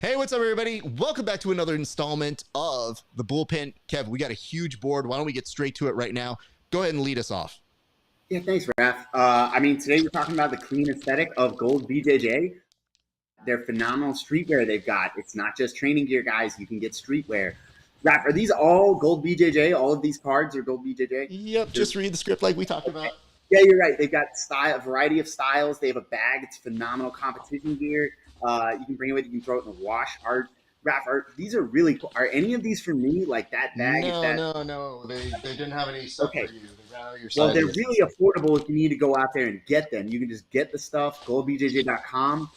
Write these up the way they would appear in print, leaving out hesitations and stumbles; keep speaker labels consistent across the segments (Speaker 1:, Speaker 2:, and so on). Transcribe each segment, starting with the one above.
Speaker 1: Hey, what's up, everybody? Welcome back to another installment of the Bullpen. Kev, we got a huge board. Why don't we get straight to it right now? Go ahead and lead us off.
Speaker 2: Yeah, thanks, Raf. Today we're talking about the clean aesthetic of gold BJJ. They're phenomenal streetwear they've got. It's not just training gear, guys. You can get streetwear. Raf, are these all gold BJJ? All of these cards are gold BJJ?
Speaker 1: Yep, just read the script like we talked about.
Speaker 2: Yeah, you're right. They've got a variety of styles. They have a bag. It's phenomenal competition gear. You can bring it with you. You can throw it in the wash. Raf, these are really cool. Are any of these for me? Like that bag?
Speaker 1: No. They didn't have any stuff for you.
Speaker 2: Well, they're really affordable if you need to go out there and get them. You can just get the stuff, goldbjj.com.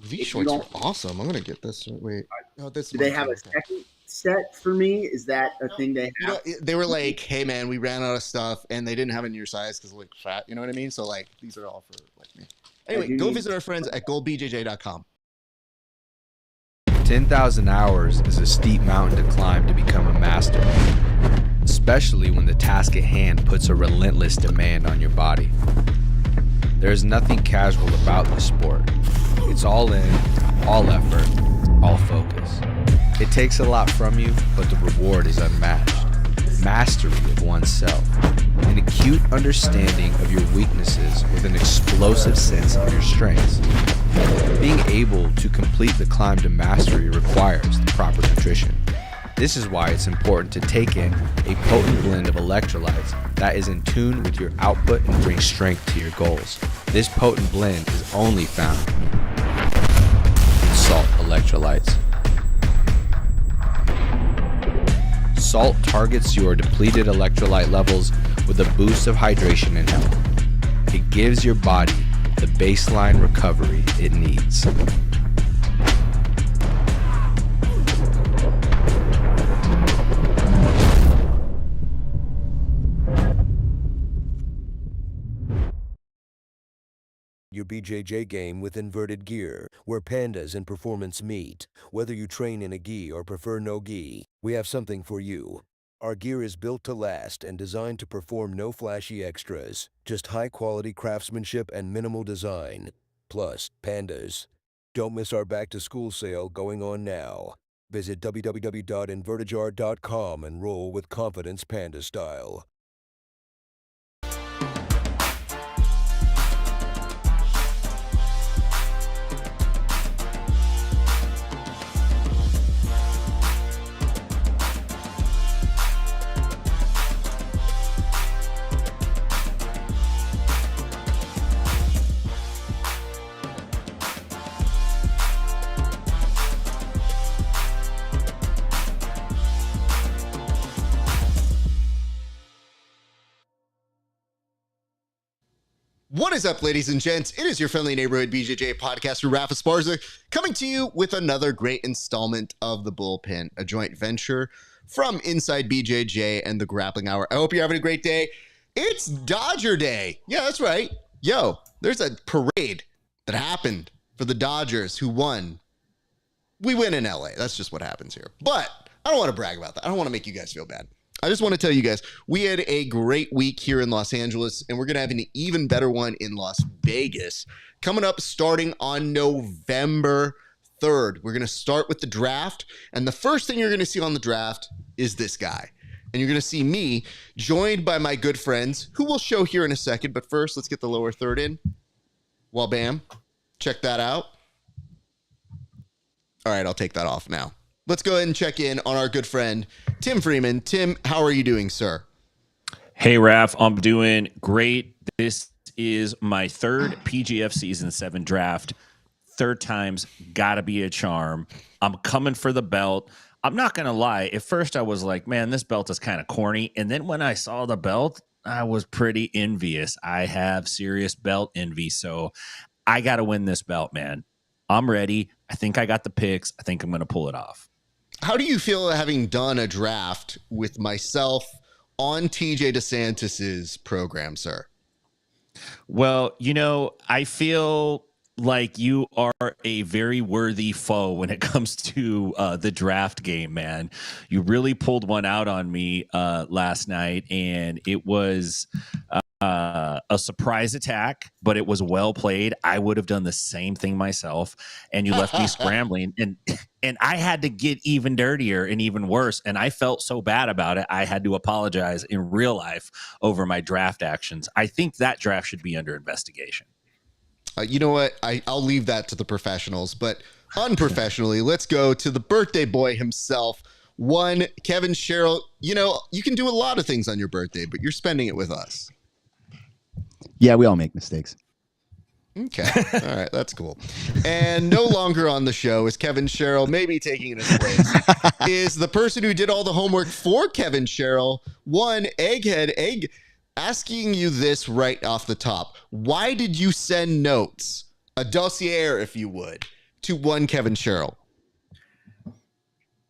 Speaker 1: These shorts are awesome. I'm going to get this. Wait.
Speaker 2: Oh, do they have a second set for me? Is that a thing they have?
Speaker 1: They were like, hey, man, we ran out of stuff, and they didn't have it in your size because like fat. You know what I mean? So, like, these are all for like me. Anyway, go visit our friends at goldbjj.com.
Speaker 3: 10,000 hours is a steep mountain to climb to become a master, especially when the task at hand puts a relentless demand on your body. There is nothing casual about this sport. It's all in, all effort, all focus. It takes a lot from you, but the reward is unmatched. Mastery of oneself, an acute understanding of your weaknesses with an explosive sense of your strengths. Being able to complete the climb to mastery requires the proper nutrition. This is why it's important to take in a potent blend of electrolytes that is in tune with your output and brings strength to your goals. This potent blend is only found in Salt Electrolytes. Salt targets your depleted electrolyte levels with a boost of hydration and health. It gives your body the baseline recovery it needs.
Speaker 4: Your BJJ game with inverted gear, where pandas and performance meet. Whether you train in a gi or prefer no gi, we have something for you. Our gear is built to last and designed to perform no flashy extras, just high-quality craftsmanship and minimal design. Plus, pandas. Don't miss our back-to-school sale going on now. Visit www.invertijar.com and roll with confidence panda style.
Speaker 1: What is up, ladies and gents? It is your friendly neighborhood BJJ podcaster, RAF ESPARZA, coming to you with another great installment of The Bullpen, a joint venture from Inside BJJ and the Grappling Hour. I hope you're having a great day. It's Dodger Day. Yeah, that's right. Yo, there's a parade that happened for the Dodgers who won. We win in LA. That's just what happens here. But I don't want to brag about that. I don't want to make you guys feel bad. I just want to tell you guys, we had a great week here in Los Angeles, and we're going to have an even better one in Las Vegas coming up starting on November 3rd. We're going to start with the draft, and the first thing you're going to see on the draft is this guy. And you're going to see me joined by my good friends, who we'll show here in a second. But first, let's get the lower third in. Well, bam. Check that out. All right, I'll take that off now. Let's go ahead and check in on our good friend, Tim Freeman. Tim, how are you doing, sir?
Speaker 5: Hey, Raf, I'm doing great. This is my third PGF Season 7 draft. Third time's got to be a charm. I'm coming for the belt. I'm not going to lie. At first, I was like, man, this belt is kind of corny. And then when I saw the belt, I was pretty envious. I have serious belt envy, so I got to win this belt, man. I'm ready. I think I got the picks. I think I'm going to pull it off.
Speaker 1: How do you feel having done a draft with myself on TJ DeSantis's program, sir?
Speaker 5: Well, you know, I feel like you are a very worthy foe when it comes to the draft game, man. You really pulled one out on me last night, and it was a surprise attack, but it was well played. I would have done the same thing myself, and you left me scrambling, and I had to get even dirtier and even worse, and I felt so bad about it. I had to apologize in real life over my draft actions. I think that draft should be under investigation.
Speaker 1: You know what? I'll leave that to the professionals, but unprofessionally, let's go to the birthday boy himself. One, Kevin Sherrill. You know, you can do a lot of things on your birthday, but you're spending it with us.
Speaker 6: Yeah, we all make mistakes.
Speaker 1: Okay. All right. That's cool. And no longer on the show is Kevin Sherrill, maybe taking his place, is the person who did all the homework for Kevin Sherrill. One, Egghead Egg, asking you this right off the top. Why did you send notes, a dossier, if you would, to one Kevin Sherrill?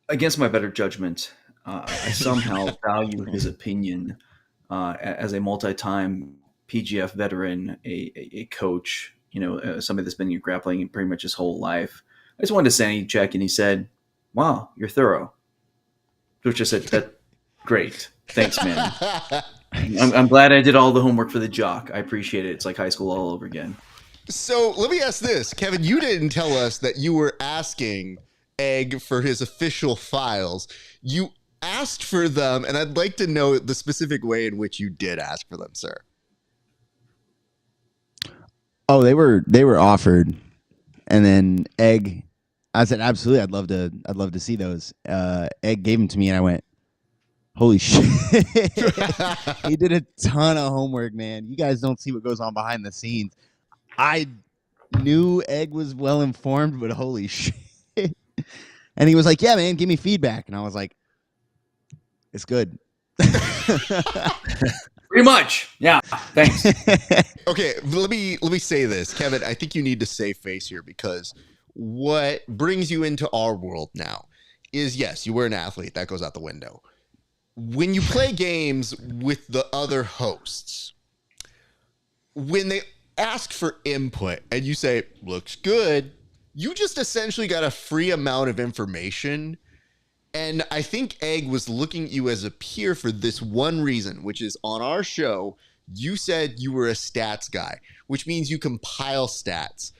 Speaker 7: Against my better judgment, I somehow value his opinion as a multi-time PGF veteran, a coach, somebody that's been in grappling pretty much his whole life. I just wanted to sanity check, and he said, "Wow, you're thorough." Which I said, "That great, thanks, man." I'm glad I did all the homework for the jock. I appreciate it. It's like high school all over again.
Speaker 1: So let me ask this, Kevin. You didn't tell us that you were asking Egg for his official files. You asked for them, and I'd like to know the specific way in which you did ask for them, sir.
Speaker 6: Oh, they were offered, and then Egg, I said absolutely, I'd love to see those. Egg gave them to me, and I went, holy shit. He did a ton of homework, man. You guys don't see what goes on behind the scenes. I knew Egg was well informed, but holy shit. And he was like, yeah, man, give me feedback. And I was like, it's good.
Speaker 7: Pretty much. Yeah. Thanks.
Speaker 1: Okay, let me say this, Kevin. I think you need to save face here, because what brings you into our world now is, yes, you were an athlete. That goes out the window. When you play games with the other hosts, when they ask for input and you say, looks good, you just essentially got a free amount of information. And I think Egg was looking at you as a peer for this one reason, which is on our show, you said you were a stats guy, which means you compile stats.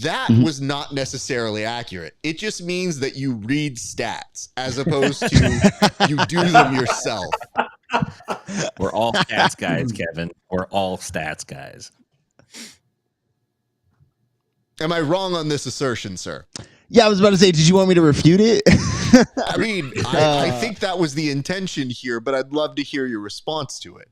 Speaker 1: That was not necessarily accurate. It just means that you read stats as opposed to you do them yourself.
Speaker 5: We're all stats guys, Kevin. We're all stats guys.
Speaker 1: Am I wrong on this assertion, sir?
Speaker 6: Yeah, I was about to say, did you want me to refute it?
Speaker 1: I mean, I think that was the intention here, but I'd love to hear your response to it.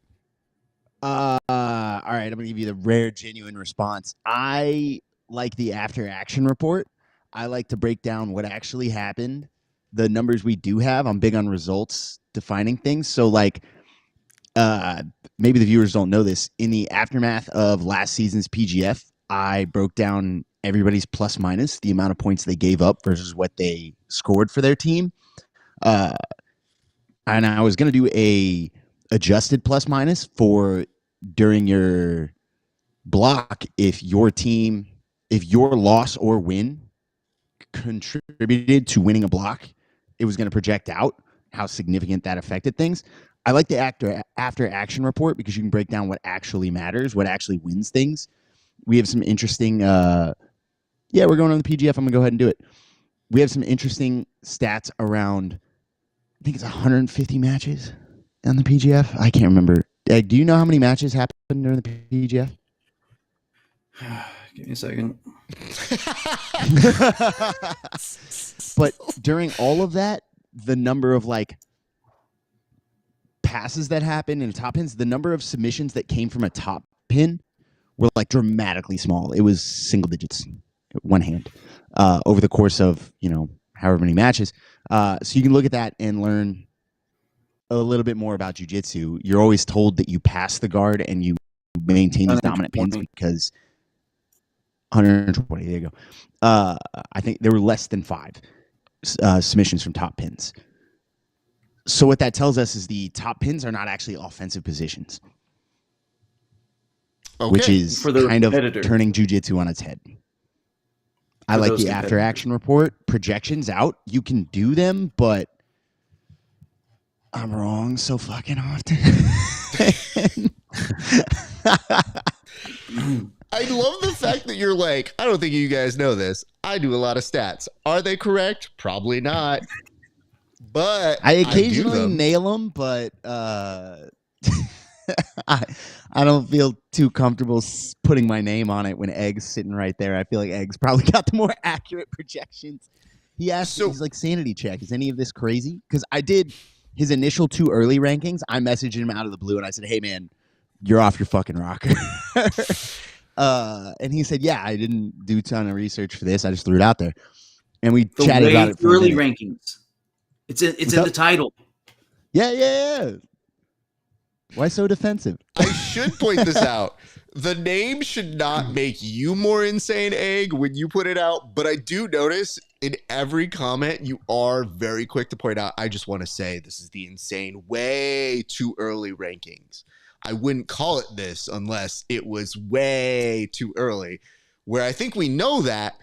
Speaker 6: All right, I'm going to give you the rare, genuine response. I like the after action report. I like to break down what actually happened, the numbers we do have. I'm big on results defining things. So like, maybe the viewers don't know this. In the aftermath of last season's PGF, I broke down everybody's plus minus, the amount of points they gave up versus what they scored for their team. And I was going to do a adjusted plus minus for during your block. If your loss or win contributed to winning a block, it was going to project out how significant that affected things. I like the after action report because you can break down what actually matters, what actually wins things. We have some interesting, we're going on the PGF. I'm going to go ahead and do it. We have some interesting stats around, I think it's 150 matches on the PGF. I can't remember. Do you know how many matches happened during the PGF?
Speaker 7: Give me a second.
Speaker 6: But during all of that, the number of like passes that happened in top pins, the number of submissions that came from a top pin were like dramatically small. It was single digits, one hand, over the course of, however many matches. So you can look at that and learn a little bit more about jiu-jitsu. You're always told that you pass the guard and you maintain these dominant pins because 120, there you go. I think there were less than 5 submissions from top pins. So what that tells us is the top pins are not actually offensive positions. Okay. Which is kind of turning jiu-jitsu on its head. I like the after-action report. Projections out. You can do them, but I'm wrong so fucking often.
Speaker 1: I love the fact that you're like, I don't think you guys know this. I do a lot of stats. Are they correct? Probably not. But
Speaker 6: I occasionally
Speaker 1: do them.
Speaker 6: nail them, but I don't feel too comfortable putting my name on it when Egg's sitting right there. I feel like Egg's probably got the more accurate projections. He asked, he's like, sanity check. Is any of this crazy? Because I did his initial 2 early rankings. I messaged him out of the blue and I said, hey, man, you're off your fucking rocker. And he said, yeah, I didn't do a ton of research for this. I just threw it out there. And we chatted about it for
Speaker 7: early rankings. It's in the title.
Speaker 6: Yeah. Why so defensive?
Speaker 1: I should point this out. The name should not make you more insane, Egg, when you put it out. But I do notice in every comment, you are very quick to point out, I just want to say this is the insane, way too early rankings. I wouldn't call it this unless it was way too early, where I think we know that,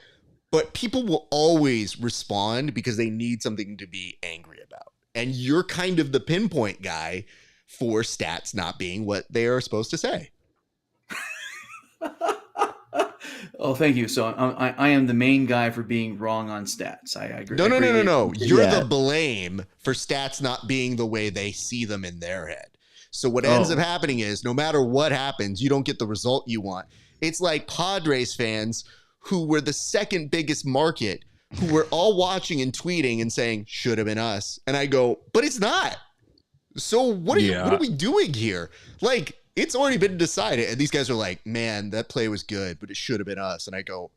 Speaker 1: but people will always respond because they need something to be angry about. And you're kind of the pinpoint guy for stats not being what they are supposed to say.
Speaker 7: Oh, thank you. So I am the main guy for being wrong on stats. I agree.
Speaker 1: No. You're the blame for stats not being the way they see them in their head. So what ends up happening is no matter what happens, you don't get the result you want. It's like Padres fans who were the second biggest market, who were all watching and tweeting and saying, should have been us. And I go, but it's not. So what are we doing here? Like, it's already been decided. And these guys are like, man, that play was good, but it should have been us. And I go,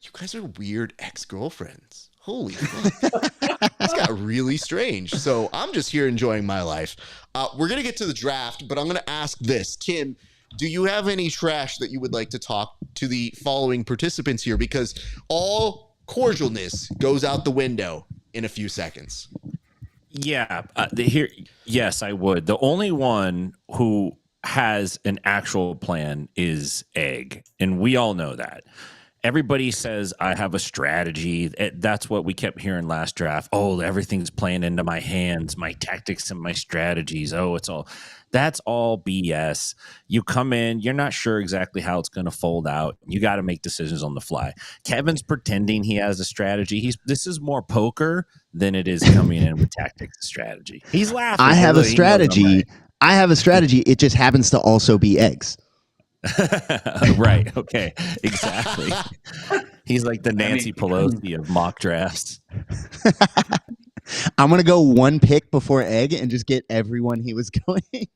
Speaker 1: you guys are weird ex-girlfriends. Holy fuck. It's got really strange. So I'm just here enjoying my life. We're going to get to the draft, but I'm going to ask this. Tim, do you have any trash that you would like to talk to the following participants here? Because all cordialness goes out the window in a few seconds.
Speaker 5: Yeah. Yes, I would. The only one who has an actual plan is Egg, and we all know that. Everybody says I have a strategy. That's what we kept hearing last draft. Oh, everything's playing into my hands, my tactics and my strategies. Oh, that's all BS. You come in, you're not sure exactly how it's going to fold out. You got to make decisions on the fly. Kevin's pretending he has a strategy. This is more poker than it is coming in with tactics and strategy. He's laughing.
Speaker 6: I have a strategy. It just happens to also be Eggs.
Speaker 5: Right. Okay. Exactly. He's like the Nancy Pelosi of mock drafts.
Speaker 6: I'm going to go one pick before Egg and just get everyone he was going for.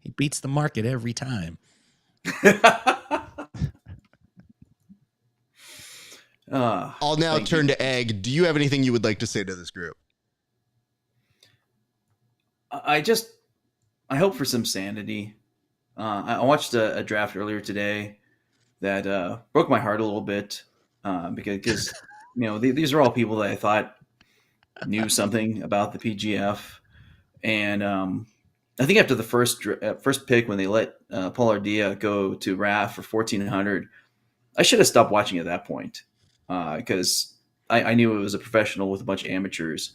Speaker 5: He beats the market every time.
Speaker 1: I'll now turn to Egg. Do you have anything you would like to say to this group?
Speaker 7: I hope for some sanity. I watched a draft earlier today that broke my heart a little bit because these are all people that I thought knew something about the PGF, and I think after the first pick when they let Paul Ardea go to RAF for 1,400, I should have stopped watching at that point because I knew it was a professional with a bunch of amateurs.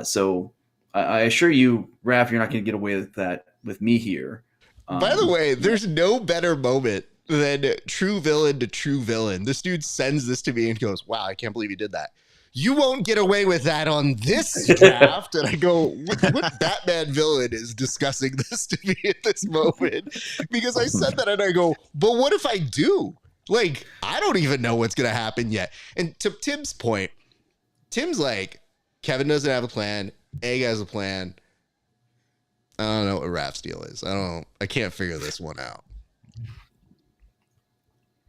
Speaker 7: So I assure you, RAF, you're not going to get away with that with me here.
Speaker 1: By the way, there's no better moment than true villain to true villain. This dude sends this to me and goes, wow, I can't believe you did that. You won't get away with that on this draft. And I go, what Batman villain is discussing this to me at this moment? Because I said that and I go, but what if I do? Like, I don't even know what's going to happen yet. And to Tim's point, Tim's like, Kevin doesn't have a plan. Egg has a plan. I don't know what Raf's deal is. I can't figure this one out.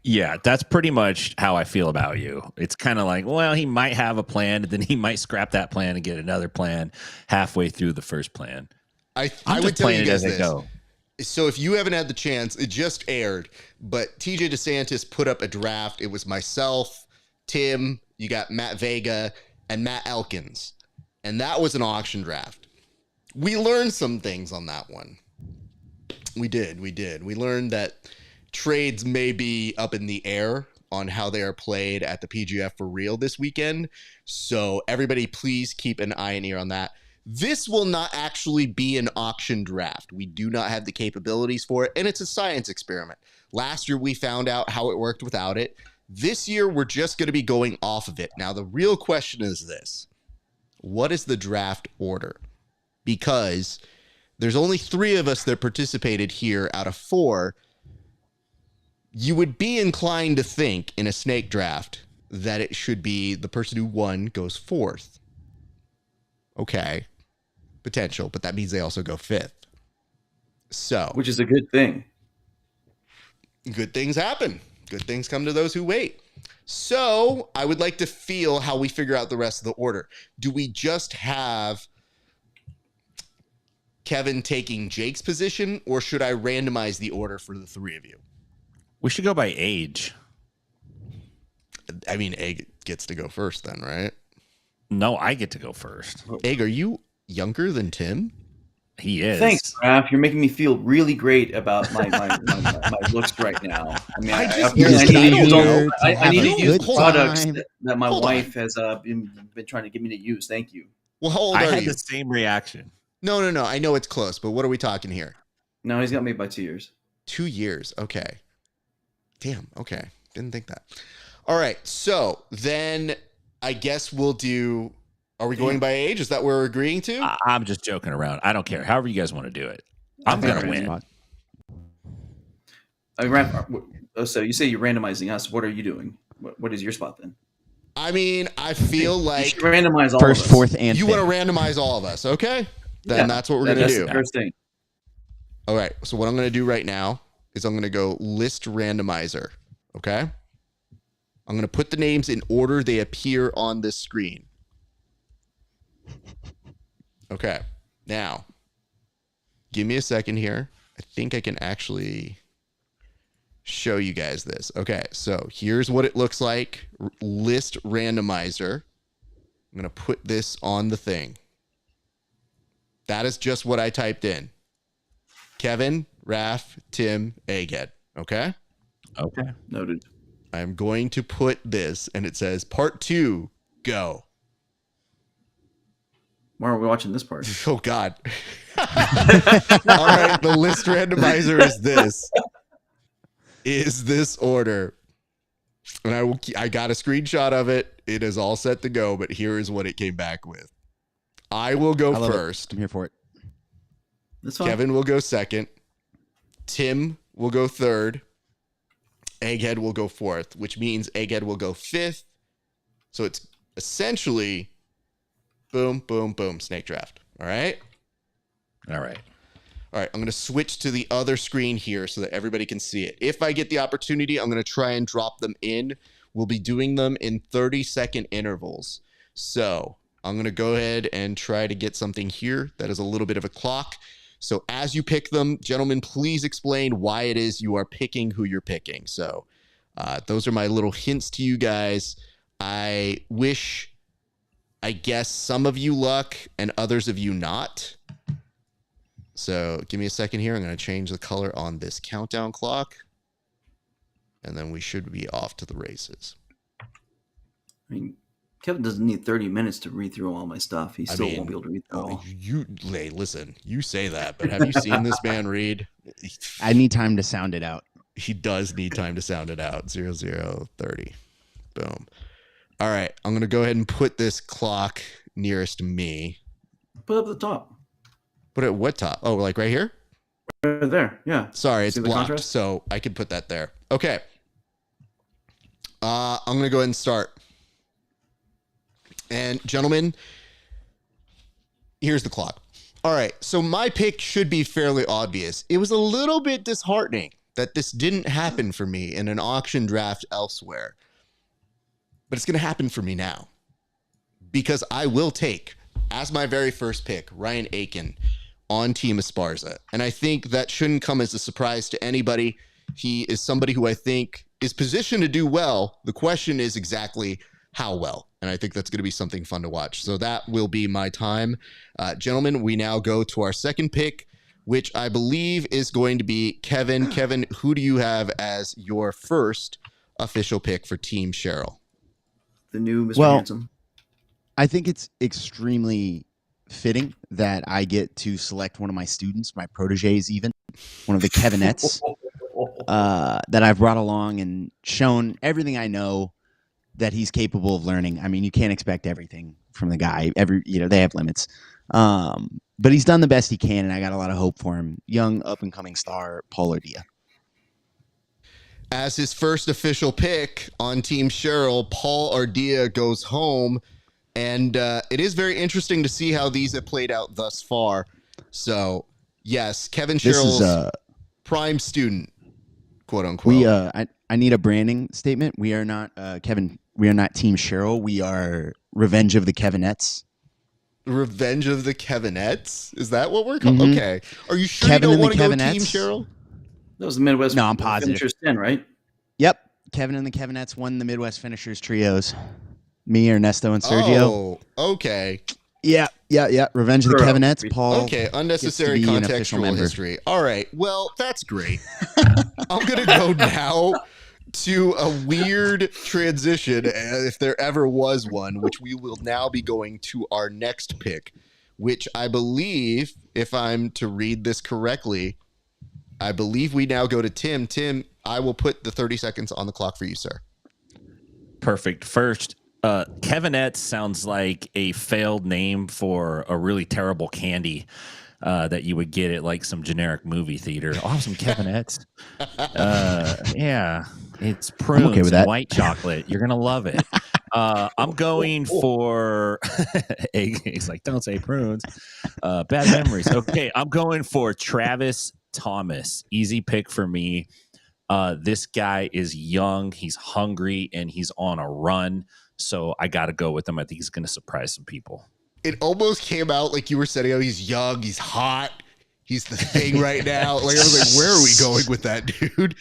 Speaker 5: Yeah, that's pretty much how I feel about you. It's kind of like, well, he might have a plan, and then he might scrap that plan and get another plan halfway through the first plan.
Speaker 1: I would tell you guys this. So if you haven't had the chance, it just aired, but TJ DeSantis put up a draft. It was myself, Tim, you got Matt Vega, and Matt Elkins. And that was an auction draft. We learned some things on that one. We did. We learned that trades may be up in the air on how they are played at the PGF for real this weekend. So everybody please keep an eye and ear on that. This will not actually be an auction draft. We do not have the capabilities for it, and it's a science experiment. Last year, we found out how it worked without it. This year, we're just going to be going off of it. Now, the real question is this. What is the draft order? Because there's only 3 of us that participated here out of 4. You would be inclined to think in a snake draft that it should be the person who won goes 4th. Okay. Potential, but that means they also go 5th. So,
Speaker 7: which is a good thing.
Speaker 1: Good things happen. Good things come to those who wait. So, I would like to feel how we figure out the rest of the order. Do we just have Kevin taking Jake's position, or should I randomize the order for the 3 of you?
Speaker 5: We should go by age.
Speaker 1: I mean, Egg gets to go first then, right?
Speaker 5: No, I get to go first.
Speaker 1: Egg, are you younger than Tim?
Speaker 5: He is.
Speaker 7: Thanks, Raph. You're making me feel really great about my looks right now. I mean, I need to use products that my wife has been trying to get me to use. Thank you.
Speaker 1: Well, how old are you?
Speaker 5: I had the same reaction.
Speaker 1: No. I know it's close, but what are we talking here?
Speaker 7: No, he's got me by 2 years.
Speaker 1: 2 years. Okay. Damn. Okay. Didn't think that. All right. So then I guess we'll do. Are we going by age? Is that what we're agreeing to?
Speaker 5: I'm just joking around. I don't care. However you guys want to do it. I'm going to win.
Speaker 7: So you say you're randomizing us. What are you doing? What is your spot then?
Speaker 1: I mean, I feel like
Speaker 7: you should randomize all
Speaker 6: first,
Speaker 7: of us.
Speaker 6: 4th, and
Speaker 1: you
Speaker 6: 5th.
Speaker 1: want to randomize all of us. Okay. Then that's what we're going to do.
Speaker 7: The first thing.
Speaker 1: All right. So what I'm going to do right now is I'm going to go list randomizer. Okay. I'm going to put the names in order they appear on this screen. Okay. Now, give me a second here. I think I can actually show you guys this. Okay. So here's what it looks like. List randomizer. I'm going to put this on the thing. That is just what I typed in. Kevin, Raph, Tim, Egghead. Okay?
Speaker 5: Okay.
Speaker 7: Noted.
Speaker 1: I'm going to put this, and it says part 2, go.
Speaker 7: Why are we watching this part?
Speaker 1: Oh, God. All right. The list randomizer is this. Is this order. And I got a screenshot of it. It is all set to go, but here is what it came back with. I will go first.
Speaker 6: I'm here for it.
Speaker 7: That's fine.
Speaker 1: Kevin will go second. Tim will go third. Egghead will go 4th, which means Egghead will go 5th. So it's essentially boom, boom, boom, snake draft. All right?
Speaker 5: All right.
Speaker 1: All right, I'm going to switch to the other screen here so that everybody can see it. If I get the opportunity, I'm going to try and drop them in. We'll be doing them in 30-second intervals. So I'm going to go ahead and try to get something here that is a little bit of a clock. So as you pick them, gentlemen, please explain why it is you are picking who you're picking. So those are my little hints to you guys. I wish, I guess, some of you luck and others of you not. So give me a second here. I'm going to change the color on this countdown clock. And then we should be off to the races.
Speaker 7: I mean, Kevin doesn't need 30 minutes to read through all my stuff. He still won't be able to read them all.
Speaker 1: Hey, listen, you say that, but have you seen this man read?
Speaker 6: I need time to sound it out.
Speaker 1: He does need time to sound it out. 0030. Boom. All right. I'm going to go ahead and put this clock nearest me.
Speaker 7: Put it up at the top.
Speaker 1: Put it what top? Oh, like right here?
Speaker 7: Right there. Yeah.
Speaker 1: Sorry, it's
Speaker 7: See the
Speaker 1: blocked,
Speaker 7: contrast?
Speaker 1: so I could put that there. Okay. I'm going to go ahead and start. And gentlemen, here's the clock. All right. So my pick should be fairly obvious. It was a little bit disheartening that this didn't happen for me in an auction draft elsewhere. But it's going to happen for me now. Because I will take, as my very first pick, Ryan Aiken on Team Esparza. And I think that shouldn't come as a surprise to anybody. He is somebody who I think is positioned to do well. The question is exactly how well. And I think that's going to be something fun to watch. So that will be my time. Gentlemen, we now go to our second pick, which I believe is going to be Kevin. Kevin, who do you have as your first official pick for Team Sherrill?
Speaker 7: The new Mr. Handsome.
Speaker 6: I think it's extremely fitting that I get to select one of my students, my proteges, even one of the Kevinettes that I've brought along and shown everything I know that he's capable of learning. I mean, you can't expect everything from the guy. They have limits. But he's done the best he can, and I got a lot of hope for him. Young, up-and-coming star, Paul Ordia.
Speaker 1: As his first official pick on Team Sherrill, Paul Ordia goes home, and it is very interesting to see how these have played out thus far. So, yes, Kevin Sherrill's prime student, quote unquote.
Speaker 6: I need a branding statement. We are not Kevin. We are not Team Sherrill. We are Revenge of the Kevinettes.
Speaker 1: Revenge of the Kevinettes? Is that what we're called?
Speaker 6: Mm-hmm.
Speaker 1: Okay. Are you sure
Speaker 6: Kevin
Speaker 1: you don't want to go
Speaker 6: Kevinettes?
Speaker 1: Team Sherrill?
Speaker 7: That was the Midwest.
Speaker 6: No, I'm positive.
Speaker 7: Finishers 10, right?
Speaker 6: Yep. Kevin and the Kevinettes won the Midwest Finishers trios. Me, Ernesto, and Sergio.
Speaker 1: Oh, okay.
Speaker 6: Yeah. Revenge of the Kevinettes. Paul.
Speaker 1: Okay, unnecessary contextual history. All right. Well, that's great. I'm going to go now to a weird transition, if there ever was one, which we will now be going to our next pick, which I believe, if I'm to read this correctly, I believe we now go to Tim. Tim, I will put the 30 seconds on the clock for you, sir.
Speaker 5: Perfect. First, Kevinette sounds like a failed name for a really terrible candy that you would get at like some generic movie theater. Oh, some Kevinettes. Yeah, it's prunes and white chocolate. You're gonna love it. I'm going for. He's like, don't say prunes. Bad memories. Okay, I'm going for Travis Thomas. Easy pick for me. This guy is young. He's hungry and he's on a run. So I got to go with him. I think he's going to surprise some people.
Speaker 1: It almost came out like you were saying, oh, he's young, he's hot, he's the thing right now. Like I was like, where are we going with that, dude?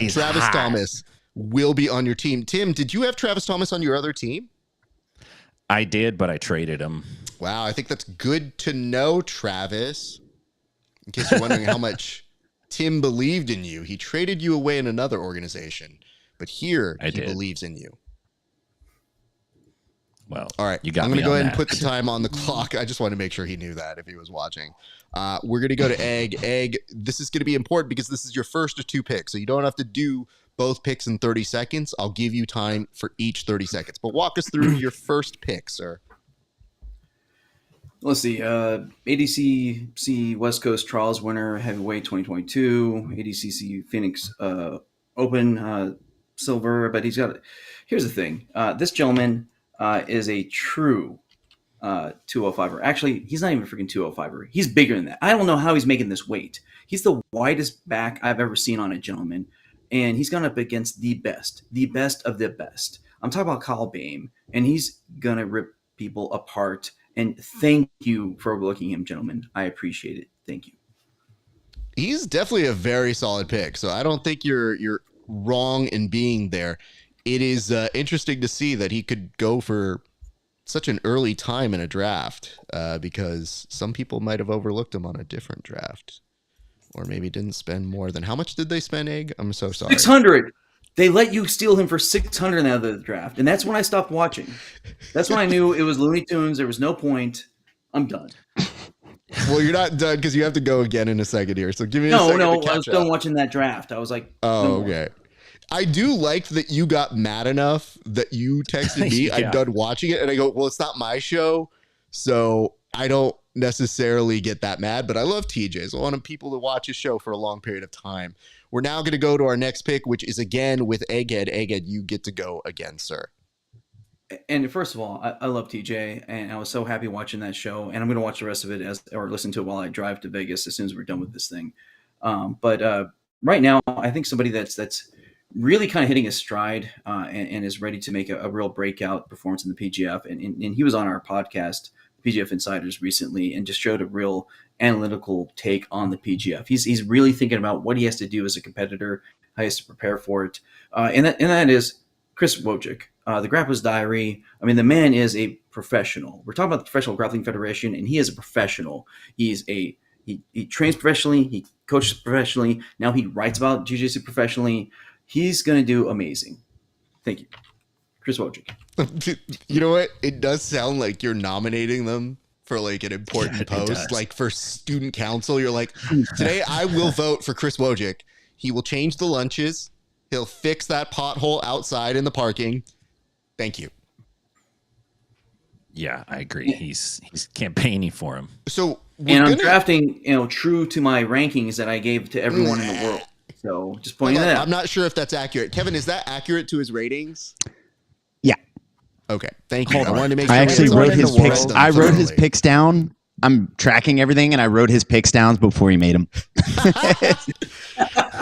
Speaker 1: Travis
Speaker 5: hot.
Speaker 1: Thomas will be on your team. Tim, did you have Travis Thomas on your other team?
Speaker 5: I did, but I traded him.
Speaker 1: Wow, I think that's good to know, Travis. In case you're wondering how much Tim believed in you, he traded you away in another organization, but here he believes in you.
Speaker 5: Well,
Speaker 1: all right.
Speaker 5: You got
Speaker 1: I'm going to go ahead and
Speaker 5: that.
Speaker 1: put the time on the clock. I just want to make sure he knew that if he was watching. We're going to go to Egg. Egg, this is going to be important because this is your first of two picks. So you don't have to do both picks in 30 seconds. I'll give you time for each 30 seconds. But walk us through your first pick, sir.
Speaker 7: Let's see. ADCC West Coast Trials winner, heavyweight 2022. ADCC Phoenix Open silver. But he's got. Here's the thing. This gentleman is a true 205er. Actually, he's not even a freaking 205er. He's bigger than that. I don't know how he's making this weight. He's the widest back I've ever seen on a gentleman, and he's gone up against the best of the best. I'm talking about Kyle Bame, and he's gonna rip people apart. And thank you for overlooking him, gentlemen. I appreciate it. Thank you.
Speaker 1: He's definitely a very solid pick, so I don't think you're wrong in being there. It is interesting to see that he could go for such an early time in a draft because some people might have overlooked him on a different draft or maybe didn't spend more than how much did they spend, Egg? I'm so sorry.
Speaker 7: 600. They let you steal him for 600 out of the draft, and that's when I stopped watching. That's when I knew it was Looney Tunes. There was no point. I'm done.
Speaker 1: Well, you're not done because you have to go again in a second here. So give me a second to catch
Speaker 7: I was done watching that draft. I was like,
Speaker 1: oh, okay. I do like that you got mad enough that you texted me.
Speaker 5: Yeah.
Speaker 1: I'm done watching it. And I go, well, it's not my show. So I don't necessarily get that mad, but I love TJ. So I want people to watch his show for a long period of time. We're now going to go to our next pick, which is again with Egghead. Egghead, you get to go again, sir.
Speaker 7: And first of all, I love TJ, and I was so happy watching that show. And I'm going to watch the rest of it or listen to it while I drive to Vegas as soon as we're done with this thing. But right now, I think somebody that's really kind of hitting his stride and is ready to make a real breakout performance in the PGF. And he was on our podcast, PGF Insiders, recently and just showed a real analytical take on the PGF. He's really thinking about what he has to do as a competitor, how he has to prepare for it. And that is Chris Wojcik, the Grappler's Diary. I mean, the man is a professional. We're talking about the Professional Grappling Federation, and he is a professional. He trains professionally. He coaches professionally. Now he writes about jiu-jitsu professionally. He's going to do amazing. Thank you. Chris Wojcik.
Speaker 1: You know what? It does sound like you're nominating them for like an important post,
Speaker 5: does.
Speaker 1: like for student council. You're like, today I will vote for Chris Wojcik. He will change the lunches. He'll fix that pothole outside in the parking. Thank you.
Speaker 5: Yeah, I agree. He's campaigning for him.
Speaker 1: So
Speaker 7: I'm drafting, true to my rankings that I gave to everyone in the world. So just pointing that out.
Speaker 1: I'm not sure if that's accurate. Kevin, is that accurate to his ratings?
Speaker 6: Yeah.
Speaker 1: Okay. Thank you. I wanted to make
Speaker 6: I
Speaker 1: sure
Speaker 6: actually
Speaker 1: everyone
Speaker 6: wrote
Speaker 1: in
Speaker 6: his
Speaker 1: the
Speaker 6: picks.
Speaker 1: world
Speaker 6: I wrote his
Speaker 1: thoroughly.
Speaker 6: picks down. I'm tracking everything, and I wrote his picks down before he made them.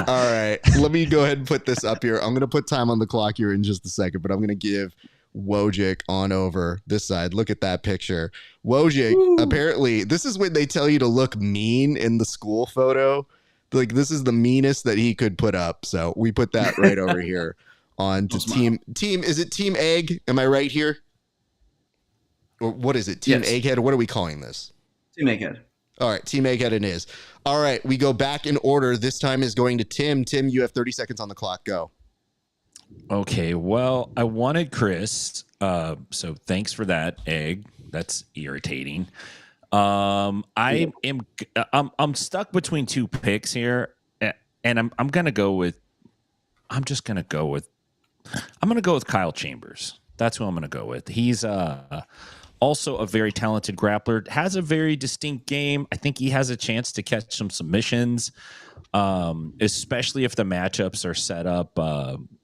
Speaker 1: All right. Let me go ahead and put this up here. I'm going to put time on the clock here in just a second, but I'm going to give Wojcik on over this side. Look at that picture. Wojcik, apparently, this is when they tell you to look mean in the school photo. Like, this is the meanest that he could put up. So we put that right over here on to team. Is it Team Egg? Am I right here? Or what is it? Team Egghead? What are we calling this?
Speaker 7: Team Egghead.
Speaker 1: All right, Team Egghead it is. All right, we go back in order. This time is going to Tim. Tim, you have 30 seconds on the clock. Go.
Speaker 5: Okay, well, I wanted Chris, so thanks for that, Egg. That's irritating. I'm stuck between two picks here, and I'm gonna go with Kyle Chambers. That's who I'm gonna go with. He's also a very talented grappler, has a very distinct game. I think he has a chance to catch some submissions, especially if the matchups are set up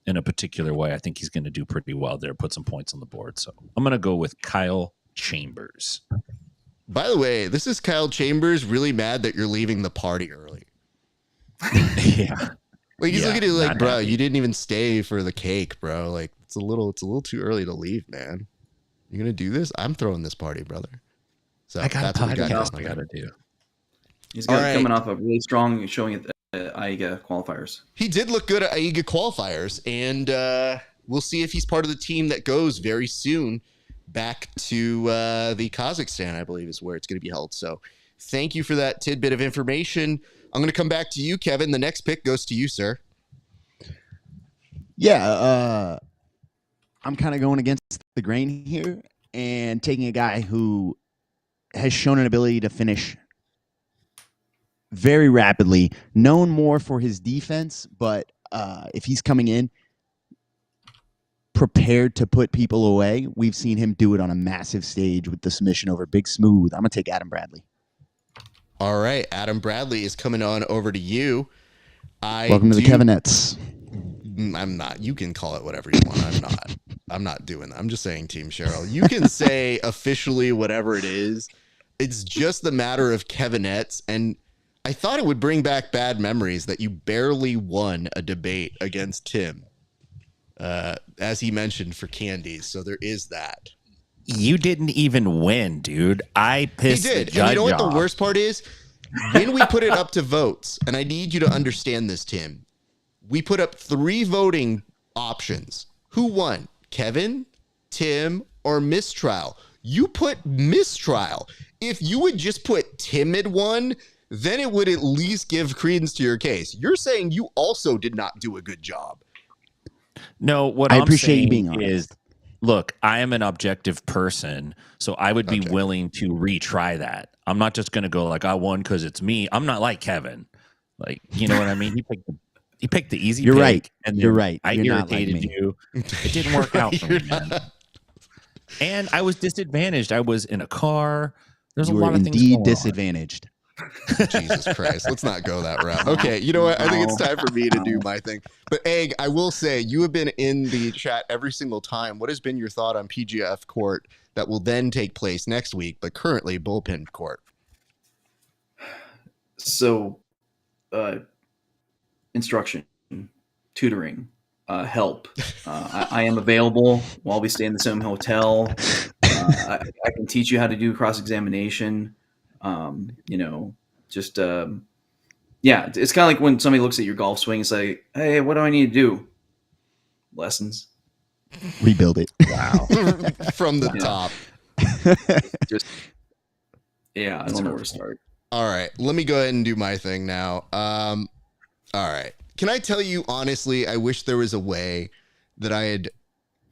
Speaker 5: in a particular way. I think he's going to do pretty well there, put some points on the board. So I'm going to go with Kyle Chambers.
Speaker 1: By the way, this is Kyle Chambers really mad that you're leaving the party early.
Speaker 5: Yeah.
Speaker 1: Like he's looking at you like,
Speaker 5: not
Speaker 1: bro,
Speaker 5: happy.
Speaker 1: you didn't even stay for the cake, bro. Like it's a little too early to leave, man. You gonna do this? I'm throwing this party, brother. So
Speaker 5: I got
Speaker 1: that's
Speaker 5: a
Speaker 1: what we got
Speaker 5: podcast
Speaker 1: going
Speaker 5: I
Speaker 1: on.
Speaker 5: got to do.
Speaker 7: He's
Speaker 1: All right.
Speaker 7: coming off a really strong showing at the AIGA qualifiers.
Speaker 1: He did look good at AIGA qualifiers, and we'll see if he's part of the team that goes very soon back to the Kazakhstan, I believe is where it's going to be held. So thank you for that tidbit of information. I'm going to come back to you, Kevin. The next pick goes to you, sir.
Speaker 6: Yeah, I'm kind of going against the grain here and taking a guy who has shown an ability to finish very rapidly, known more for his defense, but if he's coming in prepared to put people away, we've seen him do it on a massive stage with the submission over Big Smooth. I'm going to take Adam Bradley.
Speaker 1: All right, Adam Bradley is coming on over to you.
Speaker 6: Welcome to the Kevinettes.
Speaker 1: I'm not. You can call it whatever you want. I'm not doing that. I'm just saying Team Sherrill. You can say officially whatever it is. It's just the matter of Kevinettes. And I thought it would bring back bad memories that you barely won a debate against Tim, as he mentioned, for candies. So there is that.
Speaker 5: You didn't even win, dude. I pissed
Speaker 1: He did.
Speaker 5: the judge
Speaker 1: And you know what
Speaker 5: off.
Speaker 1: the worst part is? When we put it up to votes, and I need you to understand this, Tim, we put up 3 voting options. Who won? Kevin, Tim, or mistrial? You put mistrial. If you would just put Tim had won, then it would at least give credence to your case. You're saying you also did not do a good job.
Speaker 5: No, what
Speaker 6: I
Speaker 5: I'm
Speaker 6: appreciate you
Speaker 5: saying
Speaker 6: being honest.
Speaker 5: is, look, I am an objective person, so I would be willing to retry that. I'm not just going to go like I won because it's me. I'm not like Kevin. Like, you know what I mean? He picked the easy
Speaker 6: You're
Speaker 5: pick,
Speaker 6: right.
Speaker 5: and
Speaker 6: You're
Speaker 5: then
Speaker 6: right.
Speaker 5: I
Speaker 6: You're not like
Speaker 5: irritated
Speaker 6: me.
Speaker 5: you. It didn't work out for me, man. And I was disadvantaged. I was in a car. There's
Speaker 6: You
Speaker 5: a
Speaker 6: were
Speaker 5: lot of things
Speaker 6: indeed
Speaker 5: going on.
Speaker 6: disadvantaged.
Speaker 1: Jesus Christ. Let's not go that route. Okay, you know what? I think it's time for me to do my thing. But Egg, I will say you have been in the chat every single time. What has been your thought on PGF court that will then take place next week, but currently bullpen court?
Speaker 7: So, instruction, tutoring, help. I am available while we stay in the same hotel. I can teach you how to do cross-examination. It's kind of like when somebody looks at your golf swing and say, hey, what do I need to do? Lessons.
Speaker 6: Rebuild it.
Speaker 7: Wow.
Speaker 1: From the top.
Speaker 7: I don't know where to start.
Speaker 1: All right, let me go ahead and do my thing now. All right. Can I tell you, honestly, I wish there was a way that I had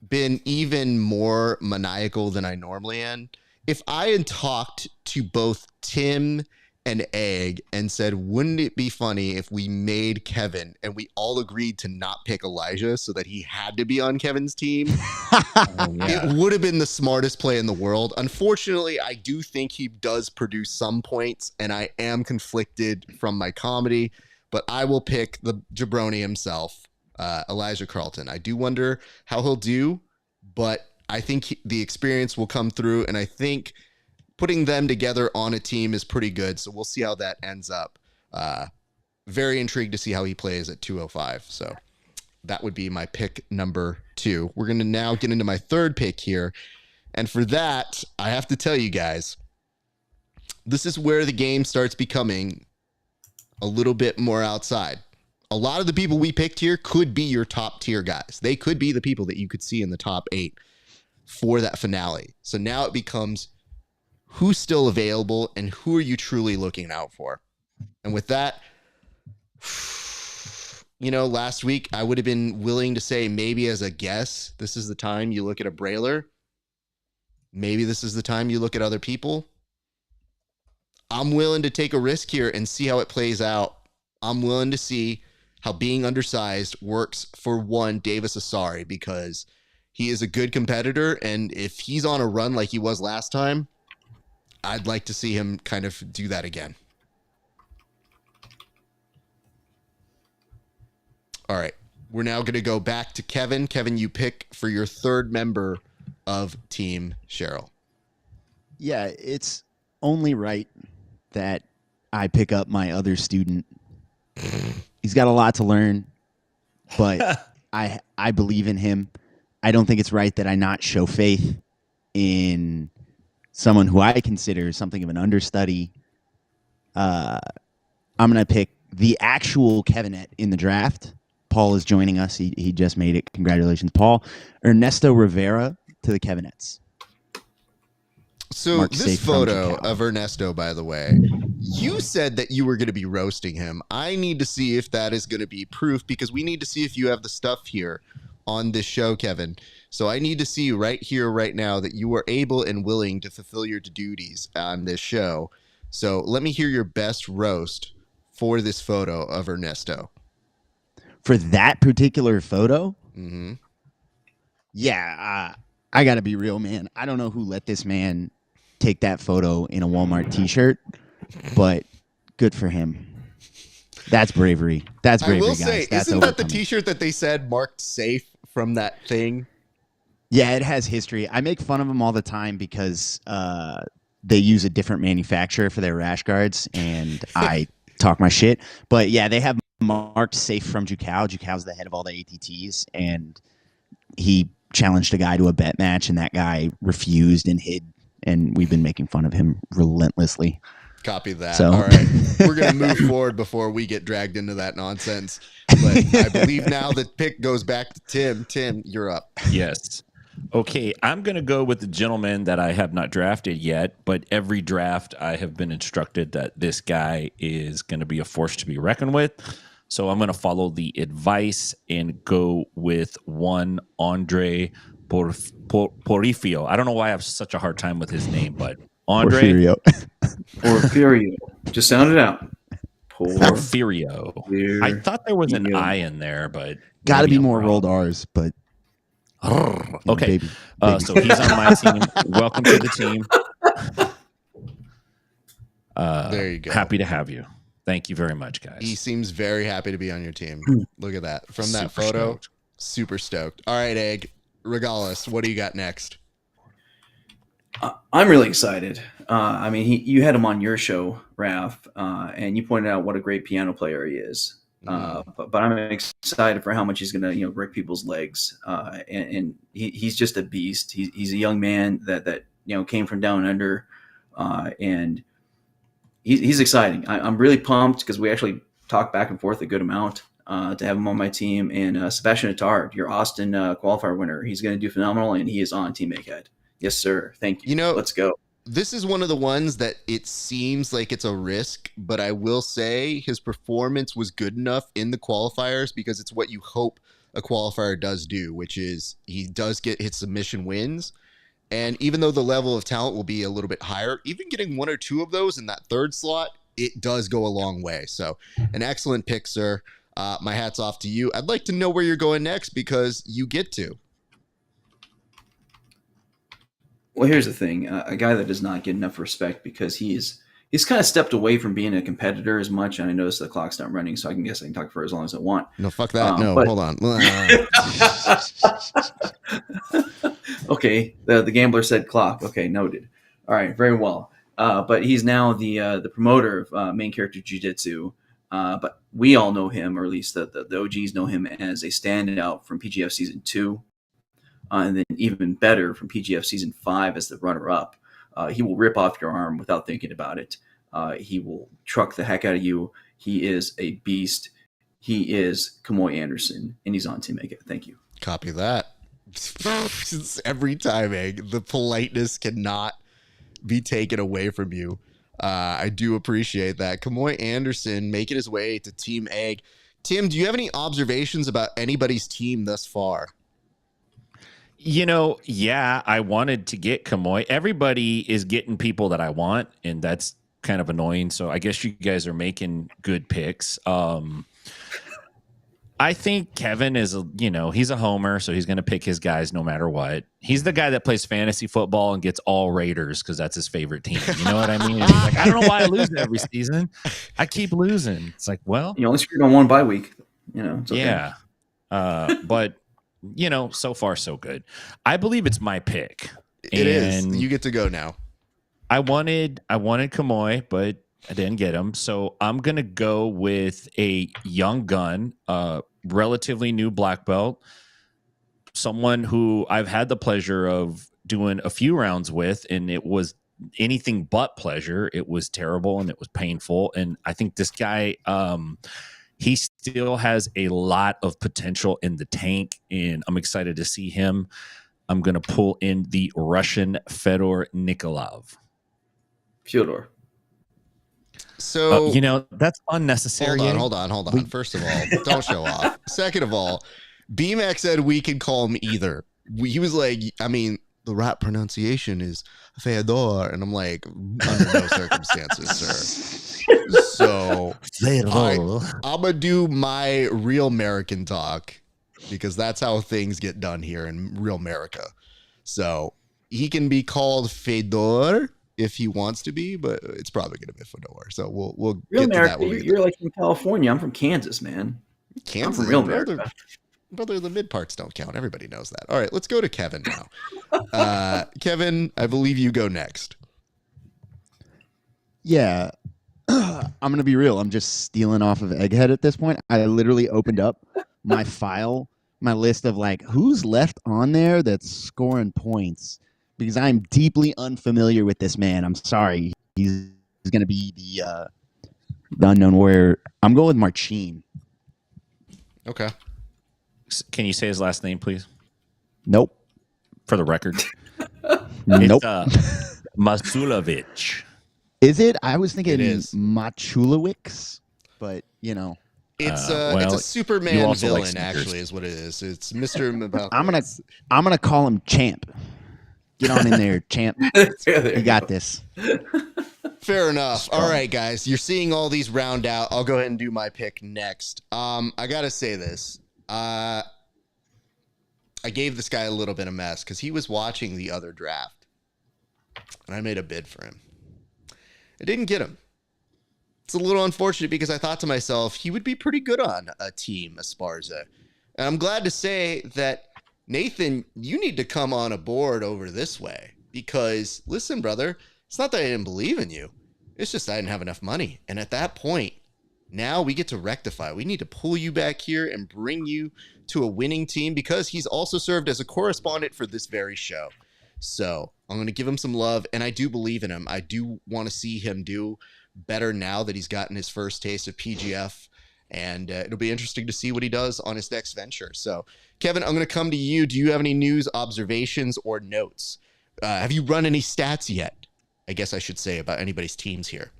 Speaker 1: been even more maniacal than I normally am if I had talked to both Tim and Egg and said, wouldn't it be funny if we made Kevin and we all agreed to not pick Elijah so that he had to be on Kevin's team, it would have been the smartest play in the world. Unfortunately, I do think he does produce some points, and I am conflicted from my comedy, but I will pick the jabroni himself, Elijah Carlton. I do wonder how he'll do, but I think the experience will come through, and I think putting them together on a team is pretty good. So we'll see how that ends up. Very intrigued to see how he plays at 205. So that would be my pick number 2. We're going to now get into my third pick here. And for that, I have to tell you guys, this is where the game starts becoming a little bit more outside. A lot of the people we picked here could be your top tier guys. They could be the people that you could see in the top 8 for that finale. So now it becomes who's still available and who are you truly looking out for? And with that, last week I would have been willing to say maybe as a guess, this is the time you look at a Brailer. Maybe this is the time you look at other people. I'm willing to take a risk here and see how it plays out. I'm willing to see how being undersized works for one Davis Asari, because he is a good competitor. And if he's on a run like he was last time, I'd like to see him kind of do that again. All right. We're now going to go back to Kevin. Kevin, you pick for your third member of Team Sherrill.
Speaker 6: Yeah, it's only right that I pick up my other student. He's got a lot to learn, but I believe in him. I don't think it's right that I not show faith in someone who I consider something of an understudy. I'm going to pick the actual Kevinette in the draft. Paul is joining us. He just made it. Congratulations, Paul. Ernesto Rivera to the Kevinettes.
Speaker 1: So
Speaker 6: Mark
Speaker 1: this
Speaker 6: safe from
Speaker 1: photo
Speaker 6: Chicago.
Speaker 1: of Ernesto, by the way, you said that you were going to be roasting him. I need to see if that is going to be proof, because we need to see if you have the stuff here on this show, Kevin. So I need to see right here, right now, that you are able and willing to fulfill your duties on this show. So let me hear your best roast for this photo of Ernesto.
Speaker 6: For that particular photo?
Speaker 1: Mm-hmm.
Speaker 6: Yeah, I got to be real, man. I don't know who let this man take that photo in a Walmart t-shirt, but good for him. That's bravery. That's bravery,
Speaker 1: I will
Speaker 6: guys.
Speaker 1: say,
Speaker 6: That's
Speaker 1: isn't that the
Speaker 6: overcoming.
Speaker 1: t-shirt that they said marked safe from that thing?
Speaker 6: Yeah, it has history. I make fun of them all the time because they use a different manufacturer for their rash guards, and I talk my shit. But yeah, they have marked safe from Jucal. Jucal's the head of all the ATTs, and he challenged a guy to a bet match, and that guy refused and hid, and we've been making fun of him relentlessly.
Speaker 1: Copy that.
Speaker 6: So.
Speaker 1: All right. We're going to move forward before we get dragged into that nonsense. But I believe now the pick goes back to Tim. Tim, you're up.
Speaker 5: Yes. Okay, I'm going to go with the gentleman that I have not drafted yet, but every draft I have been instructed that this guy is going to be a force to be reckoned with. So I'm going to follow the advice and go with one Andre Porfirio. I don't know why I have such a hard time with his name, but Andre
Speaker 7: Porfirio. Just sound it out.
Speaker 5: Porfirio. I thought there was an I in there, but
Speaker 6: Got to
Speaker 5: maybe
Speaker 6: be
Speaker 5: I'm
Speaker 6: more
Speaker 5: wrong.
Speaker 6: rolled R's, but
Speaker 5: Okay,
Speaker 6: baby.
Speaker 5: So he's on my team. Welcome to the team.
Speaker 1: There you go.
Speaker 5: Happy to have you. Thank you very much, guys.
Speaker 1: He seems very happy to be on your team. Look at that. From that
Speaker 5: Super
Speaker 1: photo,
Speaker 5: stoked.
Speaker 1: super stoked. All right, Egg, regale us. What do you got next?
Speaker 7: I'm really excited. I mean, you had him on your show, Raf, and you pointed out what a great piano player he is. But I'm excited for how much he's going to, break people's legs. And he's just a beast. He's a young man that came from down under, and he's exciting. I'm really pumped because we actually talked back and forth a good amount to have him on my team. And Sebastian Attard, your Austin qualifier winner, he's going to do phenomenal, and he is on Team Egghead. Yes, sir. Thank you. Let's go.
Speaker 1: This is one of the ones that it seems like it's a risk, but I will say his performance was good enough in the qualifiers because it's what you hope a qualifier does do, which is he does get his submission wins. And even though the level of talent will be a little bit higher, even getting 1 or 2 of those in that third slot, it does go a long way. So an excellent pick, sir. My hat's off to you. I'd like to know where you're going next because you get to.
Speaker 7: Well, here's the thing. A guy that does not get enough respect because he's kind of stepped away from being a competitor as much. And I notice the clock's not running, so I can talk for as long as I want.
Speaker 1: No, fuck that. Hold on.
Speaker 7: Okay, the gambler said clock. Okay, noted. All right, very well. But he's now the promoter of main character jiu-jitsu. But we all know him, or at least the OGs know him as a standout from PGF Season 2. And then even better from PGF Season 5 as the runner-up. He will rip off your arm without thinking about it. He will truck the heck out of you. He is a beast. He is Kamoy Anderson, and he's on Team Mega. Thank you.
Speaker 1: Copy that. Every time, the politeness cannot be taken away from you. I do appreciate that. Kamoy Anderson making his way to Team Egg. Tim, do you have any observations about anybody's team thus far?
Speaker 5: Yeah, I wanted to get Kamoy. Everybody is getting people that I want, and that's kind of annoying. So I guess you guys are making good picks. I think Kevin is, he's a homer, so he's going to pick his guys no matter what. He's the guy that plays fantasy football and gets all Raiders because that's his favorite team. You know what I mean? He's like, I don't know why I lose every season. I keep losing. It's like, well,
Speaker 7: you only screwed on one bye week. It's okay.
Speaker 5: Yeah. But so far so good. I believe it's my pick.
Speaker 1: It is. You get to go now.
Speaker 5: I wanted Kamoy, but I didn't get him. So I'm going to go with a young gun, relatively new black belt, someone who I've had the pleasure of doing a few rounds with, and it was anything but pleasure. It was terrible and it was painful. And I think this guy, he still has a lot of potential in the tank, and I'm excited to see him. I'm going to pull in the Russian Fedor Nikolov.
Speaker 7: Fyodor.
Speaker 1: So,
Speaker 5: that's unnecessary.
Speaker 1: Hold on. First of all, don't show off. Second of all, BMAX said we could call him either. He was like, the right pronunciation is Fyodor. And I'm like, under no circumstances, sir. So I'm going to do my real American talk because that's how things get done here in real America. So he can be called Fedor if he wants to be, but it's probably going to be Fedor. So we'll
Speaker 7: real
Speaker 1: get
Speaker 7: America,
Speaker 1: to that.
Speaker 7: You're like from California. I'm from Kansas, man.
Speaker 1: Kansas,
Speaker 7: I'm from real America.
Speaker 1: Brother, the mid parts don't count. Everybody knows that. All right, let's go to Kevin now. Kevin, I believe you go next.
Speaker 6: Yeah. I'm going to be real. I'm just stealing off of Egghead at this point. I literally opened up my file, my list of who's left on there that's scoring points, because I'm deeply unfamiliar with this man. I'm sorry. He's going to be the unknown warrior. I'm going with Marcin.
Speaker 1: Okay.
Speaker 5: Can you say his last name, please?
Speaker 6: Nope.
Speaker 5: For the record.
Speaker 6: Nope.
Speaker 5: It's Masulovic.
Speaker 6: Is it? I was thinking
Speaker 1: it is
Speaker 6: Machulowicz, but
Speaker 1: it's a Superman villain. Actually, is what it is. It's Mr.
Speaker 6: I'm gonna call him Champ. Get on in there, Champ. You got this.
Speaker 1: Fair enough. All right, guys, you're seeing all these round out. I'll go ahead and do my pick next. I gotta say this. I gave this guy a little bit of mess because he was watching the other draft, and I made a bid for him. I didn't get him. It's a little unfortunate because I thought to myself he would be pretty good on a Team Esparza, and I'm glad to say that Nathan, you need to come on aboard over this way because listen, brother, it's not that I didn't believe in you. It's just I didn't have enough money, and at that point, now we get to rectify. We need to pull you back here and bring you to a winning team because he's also served as a correspondent for this very show. So I'm going to give him some love, and I do believe in him. I do want to see him do better now that he's gotten his first taste of PGF, and it'll be interesting to see what he does on his next venture. So, Kevin, I'm going to come to you. Do you have any news, observations, or notes? Have you run any stats yet? I guess I should say about anybody's teams here.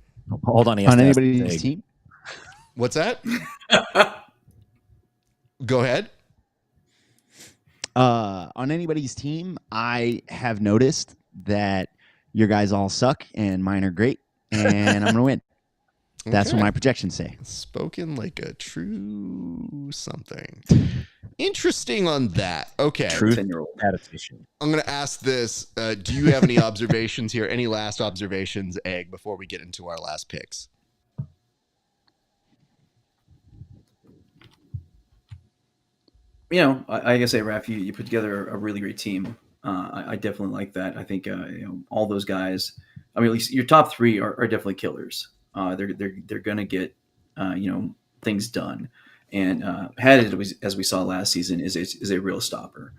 Speaker 5: Hold on.
Speaker 6: On anybody's team?
Speaker 1: What's that? Go ahead.
Speaker 6: On anybody's team, I have noticed that your guys all suck and mine are great, and I'm going to win. That's
Speaker 1: Okay.
Speaker 6: what my projections say.
Speaker 1: Spoken like a true something. Interesting on that. Okay.
Speaker 5: Truth
Speaker 7: 10-year-old.
Speaker 5: adaptation.
Speaker 1: I'm going to ask this. Do you have any observations here? Any last observations, Egg, before we get into our last picks?
Speaker 7: You know, I gotta say, Raph, you put together a really great team. I definitely like that. I think all those guys. I mean, at least your top three are definitely killers. They're gonna get things done. And Haddad, as we saw last season, is a real stopper.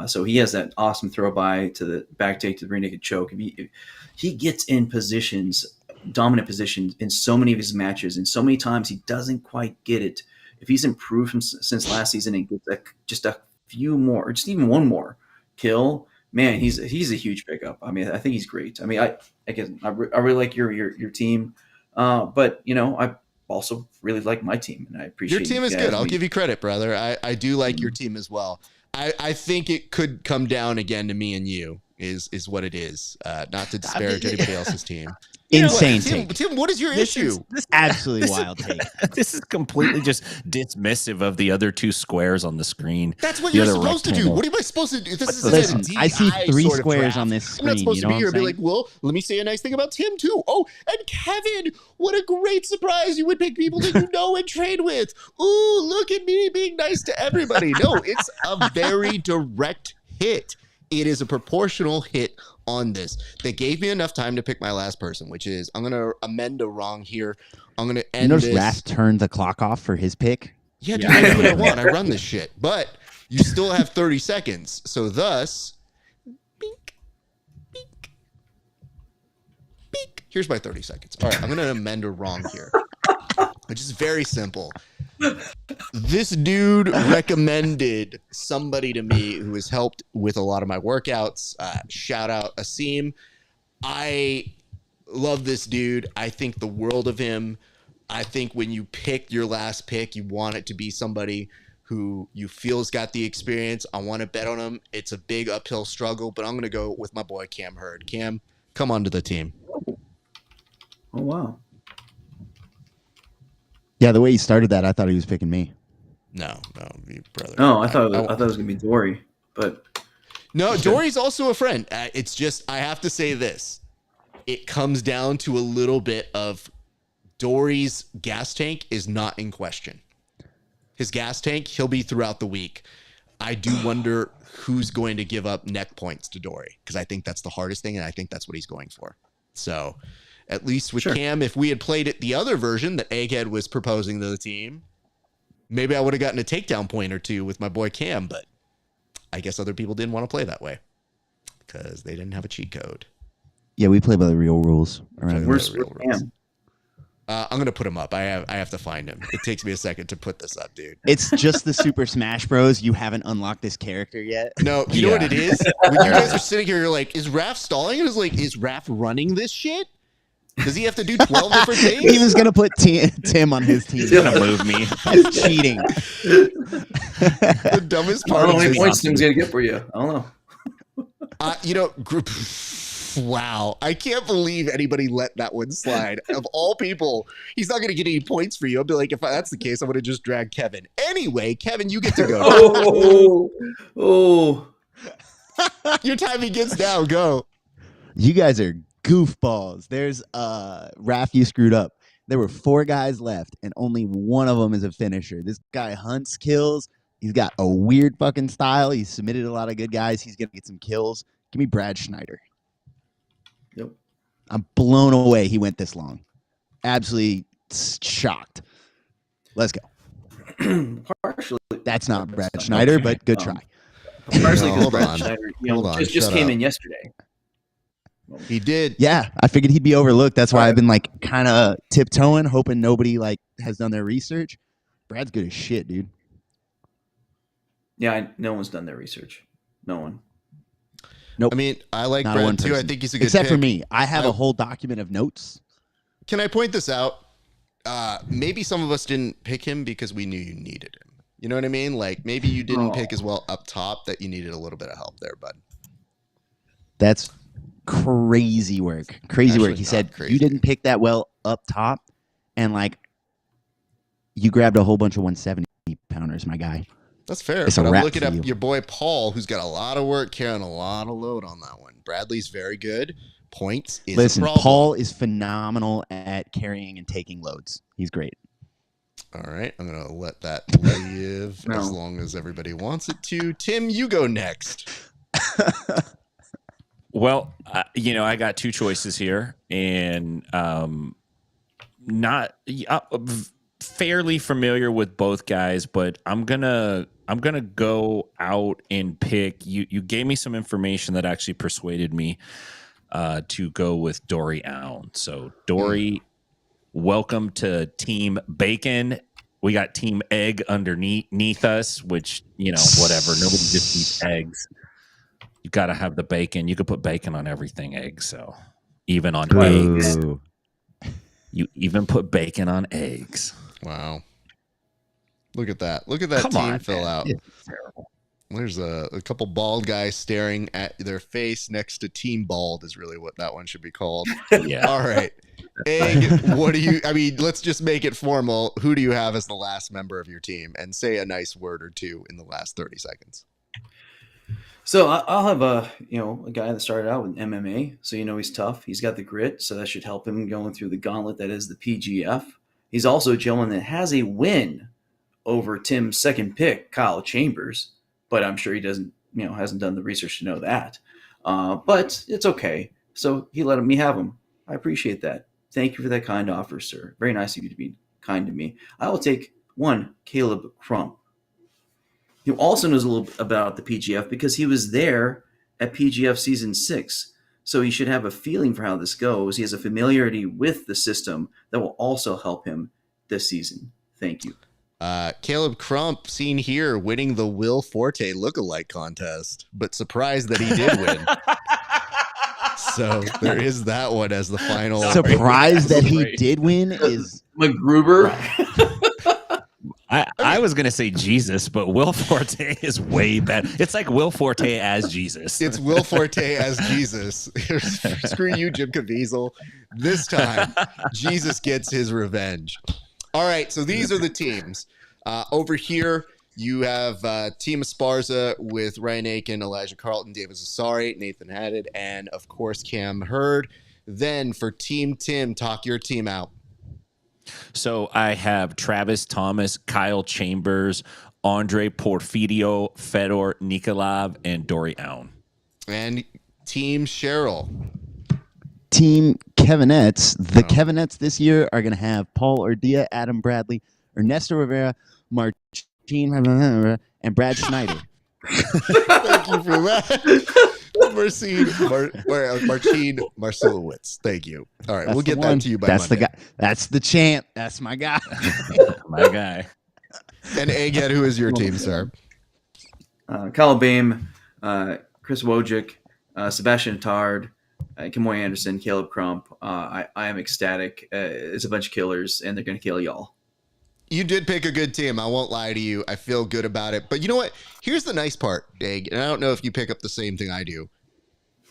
Speaker 7: So he has that awesome throw by to the back take to the rear naked choke. If he gets in positions, dominant positions in so many of his matches, and so many times he doesn't quite get it. If he's improved since last season and gets just a few more, or just even one more kill, man, he's a huge pickup. I mean, I think he's great. I mean, I really like your team, but I also really like my team, and I appreciate
Speaker 1: Your team is good. I'll give you credit, brother. I do like your team as well. I think it could come down again to me and you is what it is. Not to disparage anybody else's team.
Speaker 6: Insane take.
Speaker 1: Tim, what is your issue?
Speaker 6: Absolutely wild take.
Speaker 5: This is completely just dismissive of the other two squares on the screen.
Speaker 1: That's what
Speaker 5: The
Speaker 1: you're
Speaker 5: other
Speaker 1: supposed to do.
Speaker 5: rectangle.
Speaker 1: What am I supposed to do? This is
Speaker 6: Listen,
Speaker 1: a
Speaker 6: I see
Speaker 1: DI
Speaker 6: 3
Speaker 1: sort of
Speaker 6: squares
Speaker 1: draft.
Speaker 6: on this
Speaker 1: I'm
Speaker 6: screen.
Speaker 1: not supposed
Speaker 6: You
Speaker 1: to
Speaker 6: know
Speaker 1: be
Speaker 6: what
Speaker 1: here
Speaker 6: I'm
Speaker 1: and be
Speaker 6: saying?
Speaker 1: like, well, let me say a nice thing about Tim too. Oh, and Kevin, what a great surprise. You would pick people that you know and trade with. Ooh, look at me being nice to everybody. No, it's a very direct hit. It is a proportional hit on this. They gave me enough time to pick my last person, which is, I'm going to amend a wrong here. I'm going to end
Speaker 6: notice
Speaker 1: this.
Speaker 6: Raph turned the clock off for his pick?
Speaker 1: Yeah, dude, I do what I want. I run this shit. But you still have 30 seconds. So thus, beep, beep, beep. Here's my 30 seconds. All right, I'm going to amend a wrong here, which is very simple. This dude recommended somebody to me who has helped with a lot of my workouts. Shout out Asim. I love this dude. I think the world of him. I think when you pick your last pick, you want it to be somebody who you feel's got the experience. I want to bet on him. It's a big uphill struggle, but I'm going to go with my boy Cam Hurd. Cam, come onto the team.
Speaker 7: Oh wow.
Speaker 6: Yeah, the way he started that, I thought he was picking me.
Speaker 1: No, brother.
Speaker 7: No, I thought it was gonna be Dory, but
Speaker 1: no, Dory's also a friend. It's just, I have to say this. It comes down to a little bit of Dory's gas tank is not in question. His gas tank, he'll be throughout the week. I do wonder who's going to give up neck points to Dory, because I think that's the hardest thing, and I think that's what he's going for. So, at least with Cam, if we had played it the other version that Egghead was proposing to the team, maybe I would have gotten a takedown point or two with my boy Cam, but I guess other people didn't want to play that way because they didn't have a cheat code.
Speaker 6: Yeah, we play by the real rules.
Speaker 7: where's Cam?
Speaker 1: I'm going to put him up. I have to find him. It takes me a second to put this up, dude.
Speaker 6: It's just the Super Smash Bros. You haven't unlocked this character yet.
Speaker 1: No, you know what it is? When you guys are sitting here, you're like, is Raph stalling? It's like, is Raph running this shit? Does he have to do 12 different things?
Speaker 6: He was going to put Tim on his team.
Speaker 5: He's gonna move me.
Speaker 6: That's cheating.
Speaker 1: The dumbest
Speaker 7: I
Speaker 1: part
Speaker 7: don't know how
Speaker 1: of
Speaker 7: many
Speaker 1: this.
Speaker 7: points Tim's gonna get for you. I don't know.
Speaker 1: Wow. I can't believe anybody let that one slide. Of all people, he's not going to get any points for you. I'll be like, if that's the case, I'm going to just drag Kevin. Anyway, Kevin, you get to go.
Speaker 7: Oh.
Speaker 1: Your time begins now. Go.
Speaker 6: You guys are goofballs. There's Raph, you screwed up. There were 4 guys left, and only one of them is a finisher. This guy hunts kills. He's got a weird fucking style. He's submitted a lot of good guys. He's going to get some kills. Give me Brad Schneider.
Speaker 7: Yep.
Speaker 6: I'm blown away he went this long. Absolutely shocked. Let's go.
Speaker 7: Partially.
Speaker 6: That's not Brad Schneider, but good try.
Speaker 7: Partially
Speaker 1: No,
Speaker 7: because
Speaker 1: hold
Speaker 7: Brad
Speaker 1: on.
Speaker 7: Schneider,
Speaker 1: Hold on.
Speaker 7: just
Speaker 1: Shut
Speaker 7: came
Speaker 1: up.
Speaker 7: in yesterday.
Speaker 1: He did.
Speaker 6: Yeah, I figured he'd be overlooked. That's why I've been like kind of tiptoeing, hoping nobody like has done their research. Brad's good as shit, dude.
Speaker 7: Yeah, no one's done their research. No one.
Speaker 6: Nope.
Speaker 1: I mean, I like
Speaker 6: Not one
Speaker 1: Brad too. I
Speaker 6: person.
Speaker 1: think he's a good
Speaker 6: Except for
Speaker 1: pick.
Speaker 6: me. I have a whole document of notes.
Speaker 1: Can I point this out? Maybe some of us didn't pick him because we knew you needed him. You know what I mean? Like maybe you didn't pick as well up top, that you needed a little bit of help there, bud.
Speaker 6: That's crazy work. Crazy
Speaker 1: Actually,
Speaker 6: work. He
Speaker 1: not
Speaker 6: said
Speaker 1: crazy.
Speaker 6: you didn't pick that well up top, and like you grabbed a whole bunch of 170 pounders, my guy.
Speaker 1: That's fair.
Speaker 6: It's a
Speaker 1: But I'm
Speaker 6: wrap
Speaker 1: looking
Speaker 6: for
Speaker 1: at
Speaker 6: you.
Speaker 1: your boy Paul, who's got a lot of work carrying a lot of load on that one. Bradley's very good. Points is
Speaker 6: Listen,
Speaker 1: a problem.
Speaker 6: Paul is phenomenal at carrying and taking loads. He's great.
Speaker 1: All right, I'm gonna let that live as long as everybody wants it to. Tim, you go next.
Speaker 5: Well, I got two choices here, and not fairly familiar with both guys, but I'm gonna go out and pick. You gave me some information that actually persuaded me to go with Dory Allen. So Dory, welcome to Team Bacon. We got Team Egg underneath us, which whatever. Nobody just eats eggs. You got to have the bacon. You could put bacon on everything, eggs. So even on eggs, you even put bacon on eggs.
Speaker 1: Wow. Look at that. Look at that
Speaker 5: Come
Speaker 1: team
Speaker 5: on,
Speaker 1: fill
Speaker 5: man.
Speaker 1: out.
Speaker 5: It's terrible.
Speaker 1: There's a couple bald guys staring at their face next to Team Bald is really what that one should be called.
Speaker 5: Yeah.
Speaker 1: All right. Egg, let's just make it formal. Who do you have as the last member of your team? And say a nice word or two in the last 30 seconds.
Speaker 7: So I'll have a guy that started out with MMA, so he's tough. He's got the grit, so that should help him going through the gauntlet that is the PGF. He's also a gentleman that has a win over Tim's second pick, Kyle Chambers, but I'm sure he hasn't done the research to know that. But it's okay. So he let me have him. I appreciate that. Thank you for that kind offer, sir. Very nice of you to be kind to me. I will take one, Caleb Crump, who also knows a little about the PGF because he was there at PGF Season 6. So he should have a feeling for how this goes. He has a familiarity with the system that will also help him this season. Thank you.
Speaker 1: Caleb Crump, seen here, winning the Will Forte lookalike contest, but surprised that he did win. So there is that one as the final.
Speaker 6: Surprised that he did win is
Speaker 7: MacGruber.
Speaker 5: I was going to say Jesus, but Will Forte is way better. It's like Will Forte as Jesus.
Speaker 1: It's Will Forte as Jesus. Screw you, Jim Caviezel. This time, Jesus gets his revenge. All right, so these are the teams. Over here, you have Team Esparza with Ryan Aiken, Elijah Carlton, David Zasari, Nathan Haddad, and, of course, Cam Hurd. Then for Team Tim, talk your team out.
Speaker 5: So I have Travis Thomas, Kyle Chambers, Andre Porfirio, Fedor Nikolov, and Dory Allen.
Speaker 1: And Team Sherrill.
Speaker 6: Team Kevinettes. The Kevinettes this year are going to have Paul Ordia, Adam Bradley, Ernesto Rivera, Martin, and Brad Schneider.
Speaker 1: Thank you for that. Marcin Marcelowitz. Thank you. All right, we'll get that to you by
Speaker 6: That's
Speaker 1: Monday.
Speaker 6: the guy. That's the champ. That's my guy.
Speaker 5: My guy.
Speaker 1: And Egghead, who is your team, sir?
Speaker 7: Kyle Bame, Chris Wojcik, Sebastian Tard, Kimoy Anderson, Caleb Crump. I am ecstatic. It's a bunch of killers, and they're going to kill y'all.
Speaker 1: You did pick a good team. I won't lie to you. I feel good about it. But you know what? Here's the nice part, Egg, and I don't know if you pick up the same thing I do.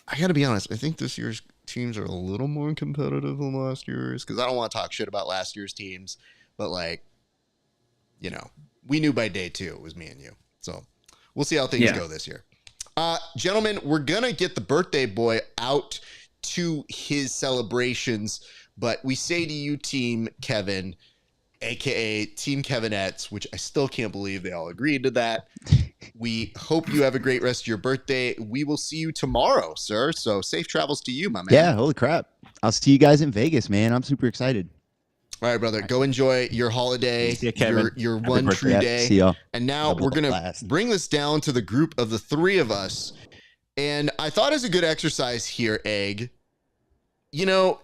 Speaker 1: I got to be honest. I think this year's teams are a little more competitive than last year's because I don't want to talk shit about last year's teams. But, we knew by day 2 it was me and you. So we'll see how things go this year. Gentlemen, we're going to get the birthday boy out to his celebrations. But we say to you, Team Kevin, a.k.a. Team Kevinettes, which I still can't believe they all agreed to that. We hope you have a great rest of your birthday. We will see you tomorrow, sir. So safe travels to you, my man.
Speaker 6: Yeah, holy crap. I'll see you guys in Vegas, man. I'm super excited.
Speaker 1: All right, brother. Go enjoy your holiday,
Speaker 5: See you, Kevin.
Speaker 1: your
Speaker 5: Happy
Speaker 1: one
Speaker 5: birthday.
Speaker 1: true day.
Speaker 6: See y'all.
Speaker 1: And now
Speaker 6: Have a
Speaker 1: we're going to
Speaker 6: blast.
Speaker 1: bring this down to the group of the 3 of us. And I thought as a good exercise here, Egg,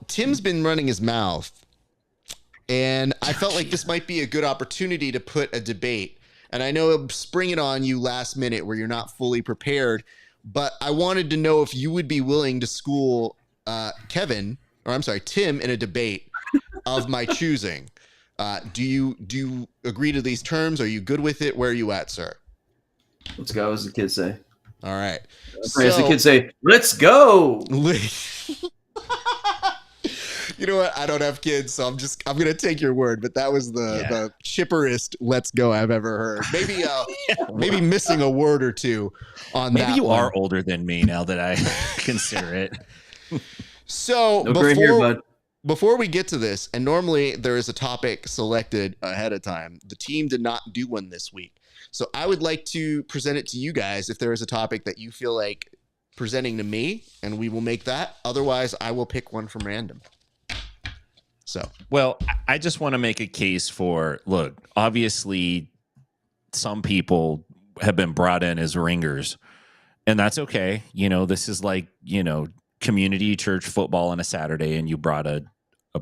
Speaker 1: Tim's been running his mouth. And I felt like this might be a good opportunity to put a debate. And I know I'm springing on you last minute where you're not fully prepared, but I wanted to know if you would be willing to school Tim in a debate of my choosing. Do you agree to these terms? Are you good with it? Where are you at, sir?
Speaker 7: Let's go, as the kids say.
Speaker 1: All right.
Speaker 7: As the kids say, let's go.
Speaker 1: You know what? I don't have kids, so I'm going to take your word, but that was the chipperest let's go I've ever heard. Maybe maybe missing a word or two on that.
Speaker 5: Maybe you are older than me now that I consider it.
Speaker 1: So
Speaker 7: No
Speaker 1: before we get to this, and normally there is a topic selected ahead of time, the team did not do one this week. So I would like to present it to you guys if there is a topic that you feel like presenting to me, and we will make that. Otherwise, I will pick one from random. So,
Speaker 5: well, I just want to make a case for, look, obviously some people have been brought in as ringers, and that's okay. You know, this is like, community church football on a Saturday, and you brought a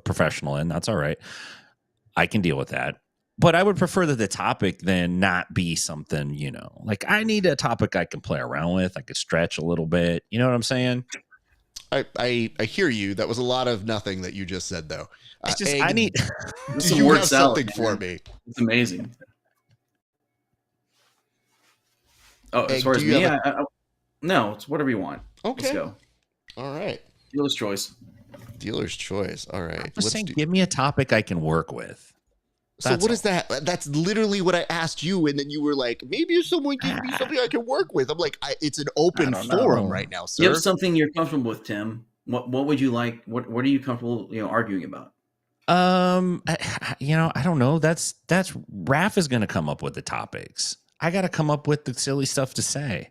Speaker 5: professional in. That's all right. I can deal with that. But I would prefer that the topic then not be something, like I need a topic I can play around with. I could stretch a little bit. You know what I'm saying?
Speaker 1: I hear you. That was a lot of nothing that you just said, though.
Speaker 5: It's just,
Speaker 1: Egg,
Speaker 5: I need.
Speaker 1: Do you have something for me?
Speaker 7: It's amazing. Oh,
Speaker 1: Egg,
Speaker 7: as far as me, no, it's whatever you want.
Speaker 1: Okay.
Speaker 7: Let's go.
Speaker 1: All right.
Speaker 7: Dealer's choice.
Speaker 1: Dealer's choice. All right.
Speaker 5: I'm just saying, give me a topic I can work with.
Speaker 1: So what is that? That's literally what I asked you, and then you were like, maybe if someone gives me something I can work with. I'm like, it's an open forum right now, sir.
Speaker 7: You have something you're comfortable with, Tim. What would you like? What are you comfortable, arguing about?
Speaker 5: I don't know. That's Raph is going to come up with the topics. I got to come up with the silly stuff to say.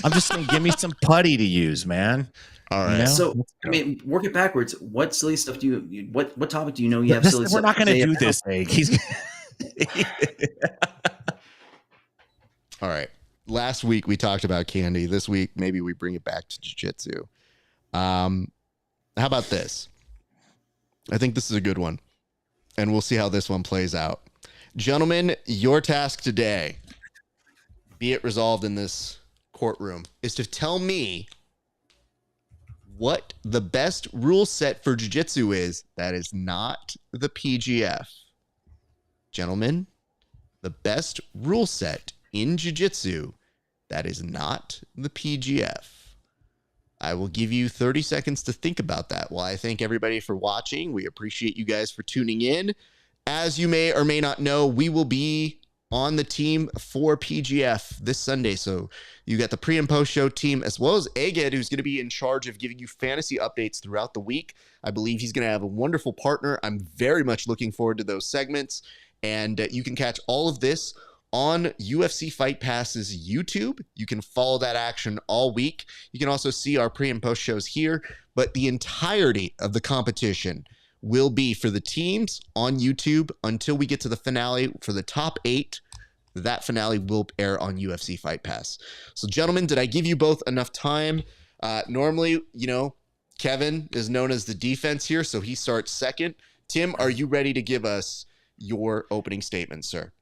Speaker 5: I'm just saying, give me some putty to use, man.
Speaker 1: All right.
Speaker 7: So, I mean, work it backwards. What silly stuff do you? What topic do you know you have silly stuff?
Speaker 5: We're not going to do this, Egg.
Speaker 1: All right. Last week we talked about candy. This week maybe we bring it back to jiu-jitsu. How about this? I think this is a good one, and we'll see how this one plays out. Gentlemen, your task today, be it resolved in this courtroom, is to tell me what the best rule set for jiu-jitsu is that is not the PGF. Gentlemen, the best rule set in jiu-jitsu that is not the PGF. I will give you 30 seconds to think about that. Well, I thank everybody for watching. We appreciate you guys for tuning in. As you may or may not know, we will be on the team for PGF this Sunday. So you got the pre and post show team, as well as Egghead, who's going to be in charge of giving you fantasy updates throughout the week. I believe he's going to have a wonderful partner. I'm very much looking forward to those segments. And you can catch all of this on UFC Fight Pass's YouTube. You can follow that action all week. You can also see our pre and post shows here, but the entirety of the competition will be for the teams on YouTube until we get to the finale for the top 8. That finale will air on UFC Fight Pass. So, gentlemen, did I give you both enough time? Normally, Kevin is known as the defense here, so he starts second. Tim, are you ready to give us your opening statement, sir?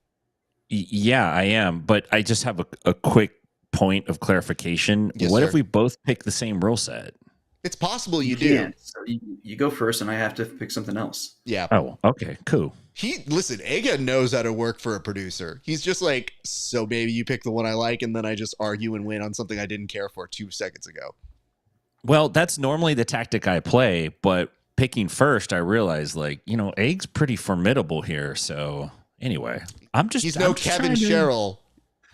Speaker 5: Yeah, I am. But I just have a quick point of clarification.
Speaker 1: Yes,
Speaker 5: what
Speaker 1: sir.
Speaker 5: if we both pick the same rule set?
Speaker 1: It's possible you do.
Speaker 7: Can't. So you go first, and I have to pick something else.
Speaker 1: Yeah.
Speaker 5: Oh, okay, cool.
Speaker 1: Listen, Egghead knows how to work for a producer. He's just like, so maybe you pick the one I like, and then I just argue and win on something I didn't care for 2 seconds ago.
Speaker 5: Well, that's normally the tactic I play, but picking first, I realized, Egg's pretty formidable here. So anyway,
Speaker 1: he's no Kevin Sherrill,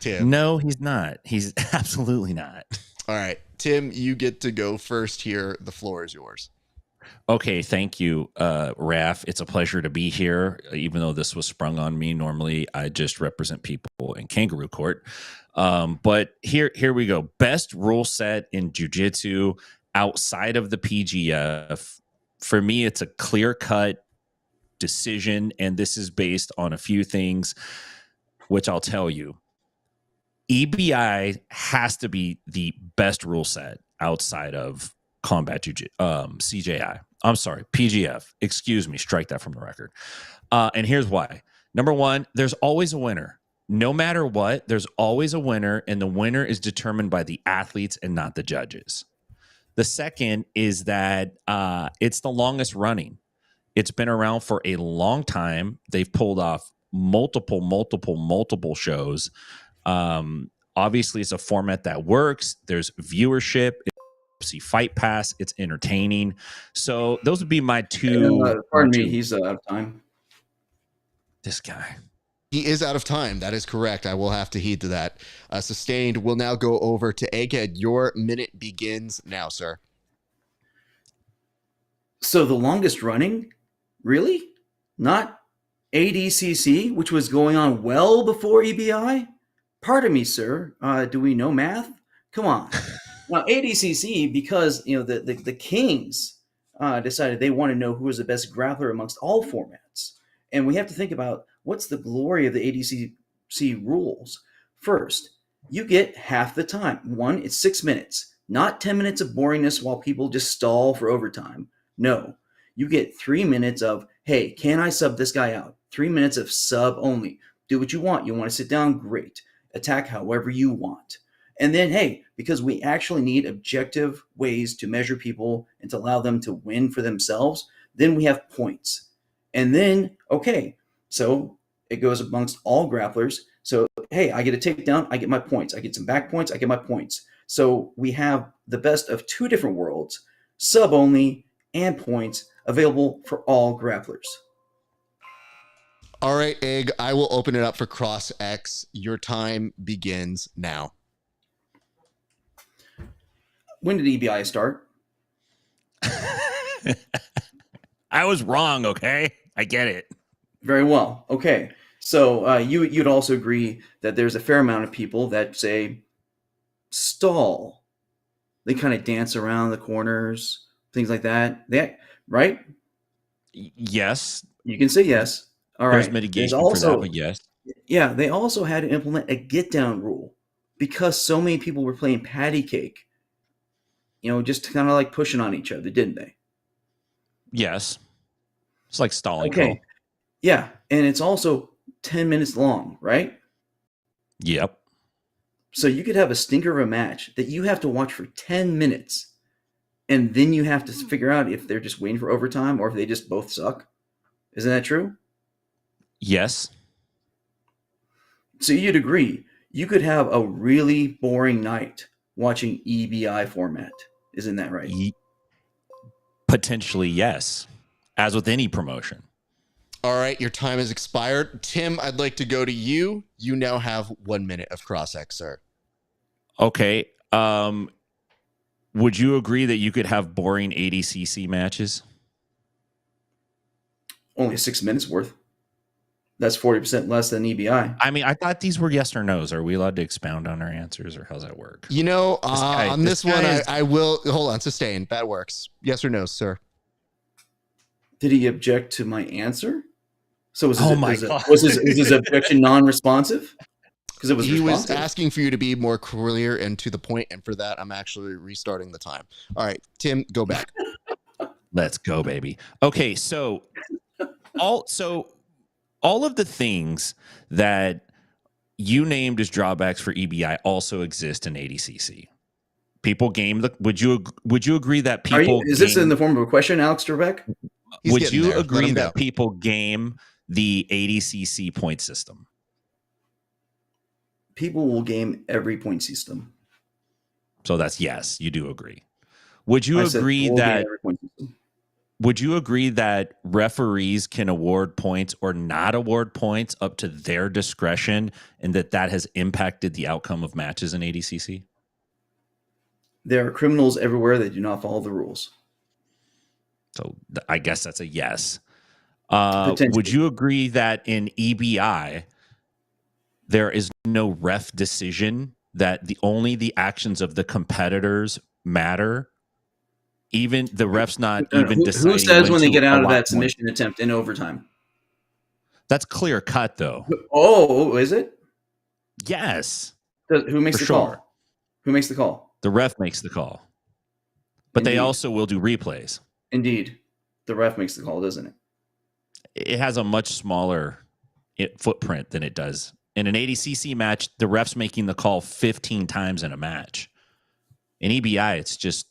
Speaker 1: Tim.
Speaker 5: No, he's not. He's absolutely not.
Speaker 1: All right, Tim, you get to go first here. The floor is yours.
Speaker 5: Okay, thank you, Raph. It's a pleasure to be here, even though this was sprung on me. Normally, I just represent people in kangaroo court. But here we go. Best rule set in jiu-jitsu outside of the PGF. For me, it's a clear-cut decision, and this is based on a few things, which I'll tell you. EBI has to be the best rule set outside of combat CJI. I'm sorry, PGF. Excuse me, strike that from the record. And here's why. Number one, there's always a winner. No matter what, there's always a winner, and the winner is determined by the athletes and not the judges. The second is that it's the longest running. It's been around for a long time. They've pulled off multiple shows. Obviously, it's a format that works. There's viewership. See Fight Pass. It's entertaining. So those would be my two.
Speaker 7: Pardon me, he's out of time.
Speaker 5: This guy.
Speaker 1: He is out of time. That is correct. I will have to heed to that. Sustained. We'll now go over to Egghead. Your minute begins now, sir.
Speaker 7: So the longest running, really? Not ADCC, which was going on well before EBI? Pardon me, sir. Do we know math? Come on. Now, ADCC, because the Kings decided they want to know who was the best grappler amongst all formats. And we have to think about what's the glory of the ADCC rules. First, you get half the time. One, it's 6 minutes, not 10 minutes of boringness while people just stall for overtime. No, you get 3 minutes of, hey, can I sub this guy out? 3 minutes of sub only. Do what you want. You want to sit down? Great. Attack however you want. And then, hey, because we actually need objective ways to measure people and to allow them to win for themselves, then we have points. And then, okay, so it goes amongst all grapplers. So, hey, I get a takedown, I get my points. I get some back points, I get my points. So we have the best of two different worlds, sub only and points, available for all grapplers.
Speaker 1: All right, Egg, I will open it up for Cross X. Your time begins now.
Speaker 7: When did EBI start?
Speaker 5: I was wrong, okay? I get it.
Speaker 7: Very well. Okay. So you'd also agree that there's a fair amount of people that say stall. They kind of dance around the corners, things like that. Right?
Speaker 5: Yes.
Speaker 7: You can say yes. All right.
Speaker 5: There's mitigation for that, but yes.
Speaker 7: Yeah, they also had to implement a get down rule because so many people were playing patty cake. Just kind of like pushing on each other, didn't they?
Speaker 5: Yes. It's like stalling.
Speaker 7: Okay.
Speaker 5: Call.
Speaker 7: Yeah, and it's also 10 minutes long, right?
Speaker 5: Yep.
Speaker 7: So you could have a stinker of a match that you have to watch for 10 minutes, and then you have to figure out if they're just waiting for overtime or if they just both suck. Isn't that true?
Speaker 5: Yes.
Speaker 7: So you'd agree you could have a really boring night watching EBI format. Isn't that right?
Speaker 5: Potentially, yes. As with any promotion.
Speaker 1: All right, your time has expired. Tim, I'd like to go to you. You now have 1 minute of Cross X, sir.
Speaker 5: Okay. Would you agree that you could have boring ADCC matches?
Speaker 7: Only 6 minutes worth. That's 40% less than EBI.
Speaker 5: I mean, I thought these were yes or no's. Are we allowed to expound on our answers, or how's that work?
Speaker 1: On this one, I will. Hold on, sustain. That works. Yes or no, sir?
Speaker 7: Did he object to my answer? So was his objection non-responsive? Because it was
Speaker 1: he
Speaker 7: responsive.
Speaker 1: was asking for you to be more clear and to the point, and for that, I'm actually restarting the time. All right, Tim, go back.
Speaker 5: Let's go, baby. Okay, so all of the things that you named as drawbacks for EBI also exist in ADCC. People game the. Would you agree that people?
Speaker 7: Is this in the form of a question, Alex Trebek?
Speaker 5: Would you agree that people game the ADCC point system?
Speaker 7: People will game every point system.
Speaker 5: So that's yes, you do agree. Would you agree that? Would you agree that referees can award points or not award points up to their discretion, and that has impacted the outcome of matches in ADCC?
Speaker 7: There are criminals everywhere that do not follow the rules.
Speaker 5: So I guess that's a yes. Would you agree that in EBI, there is no ref decision, that only the actions of the competitors matter? Even the ref's not even deciding.
Speaker 7: Who says when they get out of that submission attempt in overtime?
Speaker 5: That's clear cut, though.
Speaker 7: Oh, is it?
Speaker 5: Yes.
Speaker 7: Who makes the call? Who makes the call?
Speaker 5: The ref makes the call. But they also will do replays.
Speaker 7: Indeed. The ref makes the call, doesn't it?
Speaker 5: It has a much smaller footprint than it does. In an ADCC match, the ref's making the call 15 times in a match. In EBI,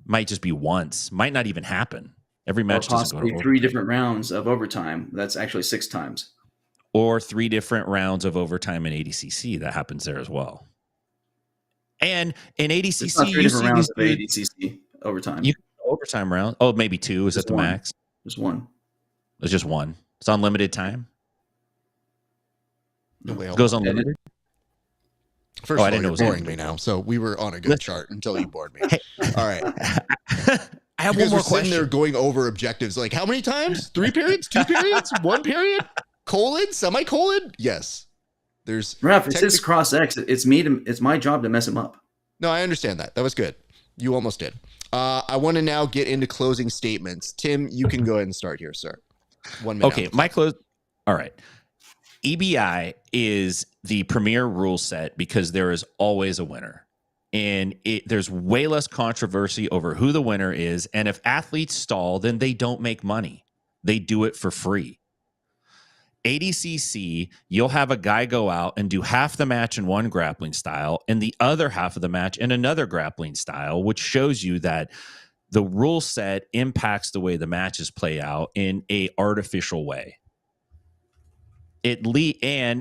Speaker 5: might just be once. Might not even happen. Every
Speaker 7: Or
Speaker 5: match doesn't go
Speaker 7: possibly
Speaker 5: to
Speaker 7: 3
Speaker 5: overtime.
Speaker 7: different rounds of overtime. That's actually 6 times.
Speaker 5: Or 3 different rounds of overtime in ADCC. That happens there as well. And in
Speaker 7: It's
Speaker 5: ADCC,
Speaker 7: not 3
Speaker 5: you
Speaker 7: different
Speaker 5: see
Speaker 7: rounds
Speaker 5: these
Speaker 7: of
Speaker 5: dudes.
Speaker 7: ADCC overtime.
Speaker 5: Overtime round. Oh, maybe 2. Is
Speaker 7: Just
Speaker 5: that the
Speaker 7: one.
Speaker 5: max?
Speaker 7: Just one.
Speaker 5: It's just 1. It's unlimited time.
Speaker 1: No way.
Speaker 5: It goes unlimited.
Speaker 1: First
Speaker 5: Oh,
Speaker 1: of
Speaker 5: I
Speaker 1: all,
Speaker 5: didn't know
Speaker 1: you're
Speaker 5: it was
Speaker 1: boring
Speaker 5: unlimited.
Speaker 1: me now. So we were on a good chart until you bored me.
Speaker 5: Hey.
Speaker 1: All right.
Speaker 5: I have
Speaker 1: You
Speaker 5: one
Speaker 1: guys
Speaker 5: more
Speaker 1: were sitting there
Speaker 5: question.
Speaker 1: going over objectives. Like, how many times? 3 periods? 2 periods? 1 period? Colon? Semicolon? Yes. There's
Speaker 7: Ref, it's his
Speaker 1: technic-
Speaker 7: cross X. It's my job to mess him up.
Speaker 1: No, I understand that. That was good. You almost did. I want to now get into closing statements. Tim, you can go ahead and start here, sir. 1 minute.
Speaker 5: Okay, my close. All right. EBI is the premier rule set because there is always a winner. And there's way less controversy over who the winner is. And if athletes stall, then they don't make money. They do it for free. ADCC, you'll have a guy go out and do half the match in one grappling style and the other half of the match in another grappling style, which shows you that the rule set impacts the way the matches play out in a artificial way. And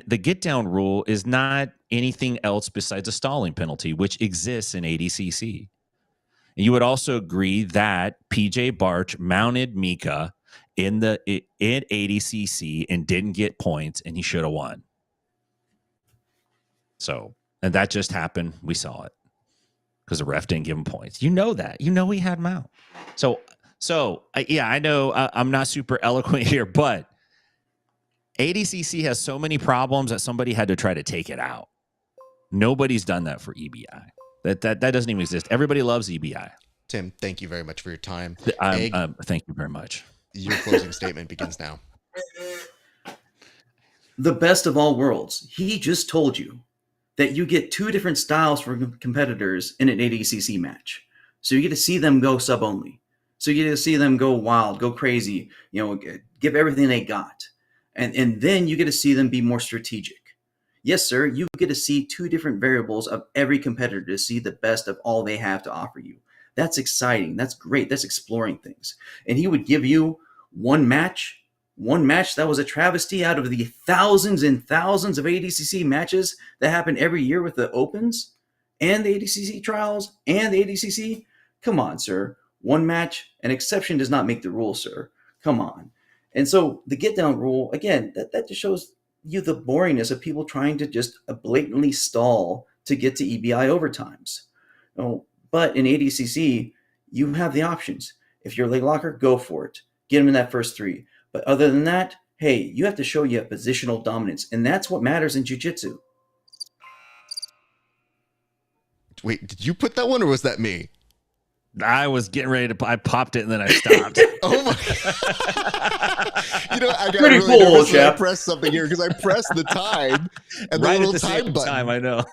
Speaker 5: the get down rule is not anything else besides a stalling penalty, which exists in ADCC. And you would also agree that PJ Barch mounted Mika in ADCC and didn't get points, and he should have won. So, and that just happened. We saw it because the ref didn't give him points. You know that. You know he had him out. So yeah, I know I'm not super eloquent here, but ADCC has so many problems that somebody had to try to take it out. Nobody's done that for EBI. That doesn't even exist. Everybody loves EBI.
Speaker 1: Tim, thank you very much for your time.
Speaker 5: Thank you very much.
Speaker 1: Your closing statement begins now.
Speaker 7: The best of all worlds. He just told you that you get 2 different styles for competitors in an ADCC match. So you get to see them go sub only. So you get to see them go wild, go crazy, give everything they got. And then you get to see them be more strategic. Yes, sir, you get to see 2 different variables of every competitor to see the best of all they have to offer you. That's exciting. That's great. That's exploring things. And he would give you one match that was a travesty out of the thousands and thousands of ADCC matches that happen every year with the Opens and the ADCC trials and the ADCC. Come on, sir. One match, an exception does not make the rule, sir. Come on. And so the get down rule, again, that just shows you the boringness of people trying to just blatantly stall to get to EBI overtimes. But in ADCC, you have the options. If you're a leg locker, go for it. Get them in that first 3. But other than that, hey, you have to show you have positional dominance. And that's what matters in jiu-jitsu.
Speaker 1: Wait, did you put that one or was that me?
Speaker 5: I was getting ready to. I popped it and then I stopped.
Speaker 1: Oh my! I got
Speaker 7: Pretty
Speaker 1: really
Speaker 7: cool,
Speaker 1: nervous when I
Speaker 7: chap.
Speaker 1: pressed something here because I pressed the time and the
Speaker 5: Right
Speaker 1: little
Speaker 5: at the
Speaker 1: time
Speaker 5: same
Speaker 1: button.
Speaker 5: time, I know.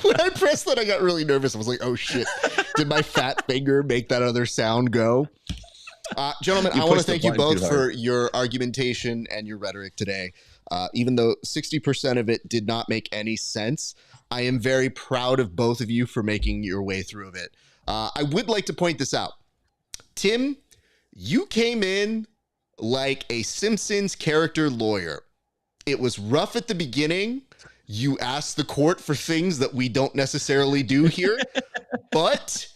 Speaker 1: When I pressed that, I got really nervous. I was like, "Oh shit! Did my fat finger make that other sound go?" Gentlemen, I want to thank you both for your argumentation and your rhetoric today. Even though 60% of it did not make any sense, I am very proud of both of you for making your way through it. I would like to point this out. Tim, you came in like a Simpsons character lawyer. It was rough at the beginning. You asked the court for things that we don't necessarily do here, but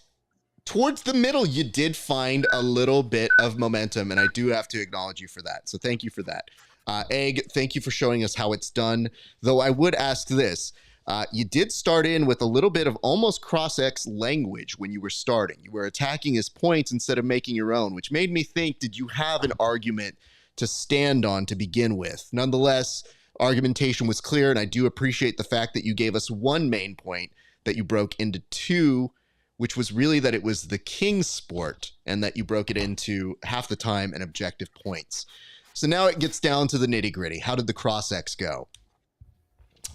Speaker 1: towards the middle, you did find a little bit of momentum, and I do have to acknowledge you for that. So thank you for that. Egg, thank you for showing us how it's done. Though I would ask this. You did start in with a little bit of almost cross-X language when you were starting. You were attacking his points instead of making your own, which made me think, did you have an argument to stand on to begin with? Nonetheless, argumentation was clear, and I do appreciate the fact that you gave us one main point that you broke into 2, which was really that it was the king's sport and that you broke it into half the time and objective points. So now it gets down to the nitty-gritty. How did the cross-X go?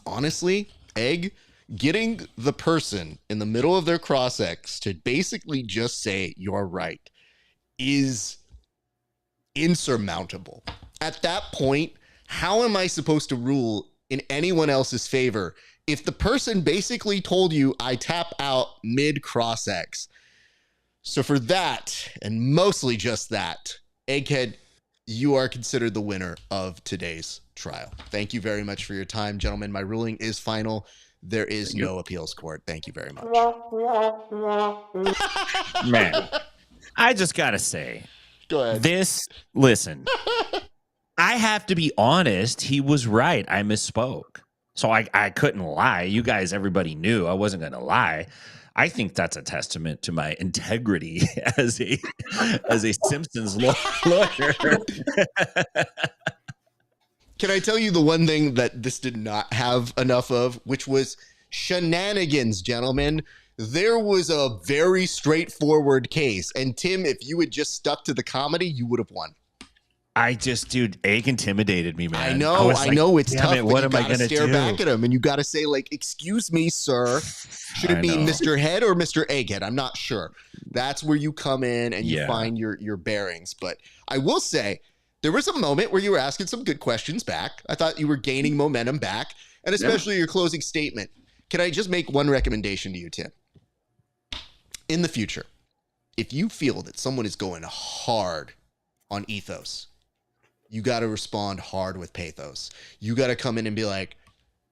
Speaker 1: Honestly, Egg, getting the person in the middle of their cross-X to basically just say you're right is insurmountable. At that point, how am I supposed to rule in anyone else's favor if the person basically told you I tap out mid cross-X? So for that, and mostly just that, Egghead, you are considered the winner of today's trial. Thank you very much for your time, gentlemen. My ruling is final. There is no appeals court. Thank you very much.
Speaker 5: Man, I just got to say,
Speaker 1: Go ahead.
Speaker 5: Listen, I have to be honest. He was right. I misspoke. So I couldn't lie. You guys, everybody knew I wasn't going to lie. I think that's a testament to my integrity as a Simpsons lawyer.
Speaker 1: Can I tell you the one thing that this did not have enough of, which was shenanigans, gentlemen? There was a very straightforward case. And Tim, if you had just stuck to the comedy, you would have won.
Speaker 5: Dude, Egg intimidated me, man.
Speaker 1: I know it's tough.
Speaker 5: What am I going to
Speaker 1: stare
Speaker 5: do?
Speaker 1: back at him, and you got to say, like, "Excuse me, sir. Should it be Mr. Head or Mr. Egghead?" I'm not sure. That's where you come in and you find your bearings. But I will say, there was a moment where you were asking some good questions back. I thought you were gaining momentum back, and especially your closing statement. Can I just make one recommendation to you, Tim? In the future, if you feel that someone is going hard on ethos, you got to respond hard with pathos. You got to come in and be like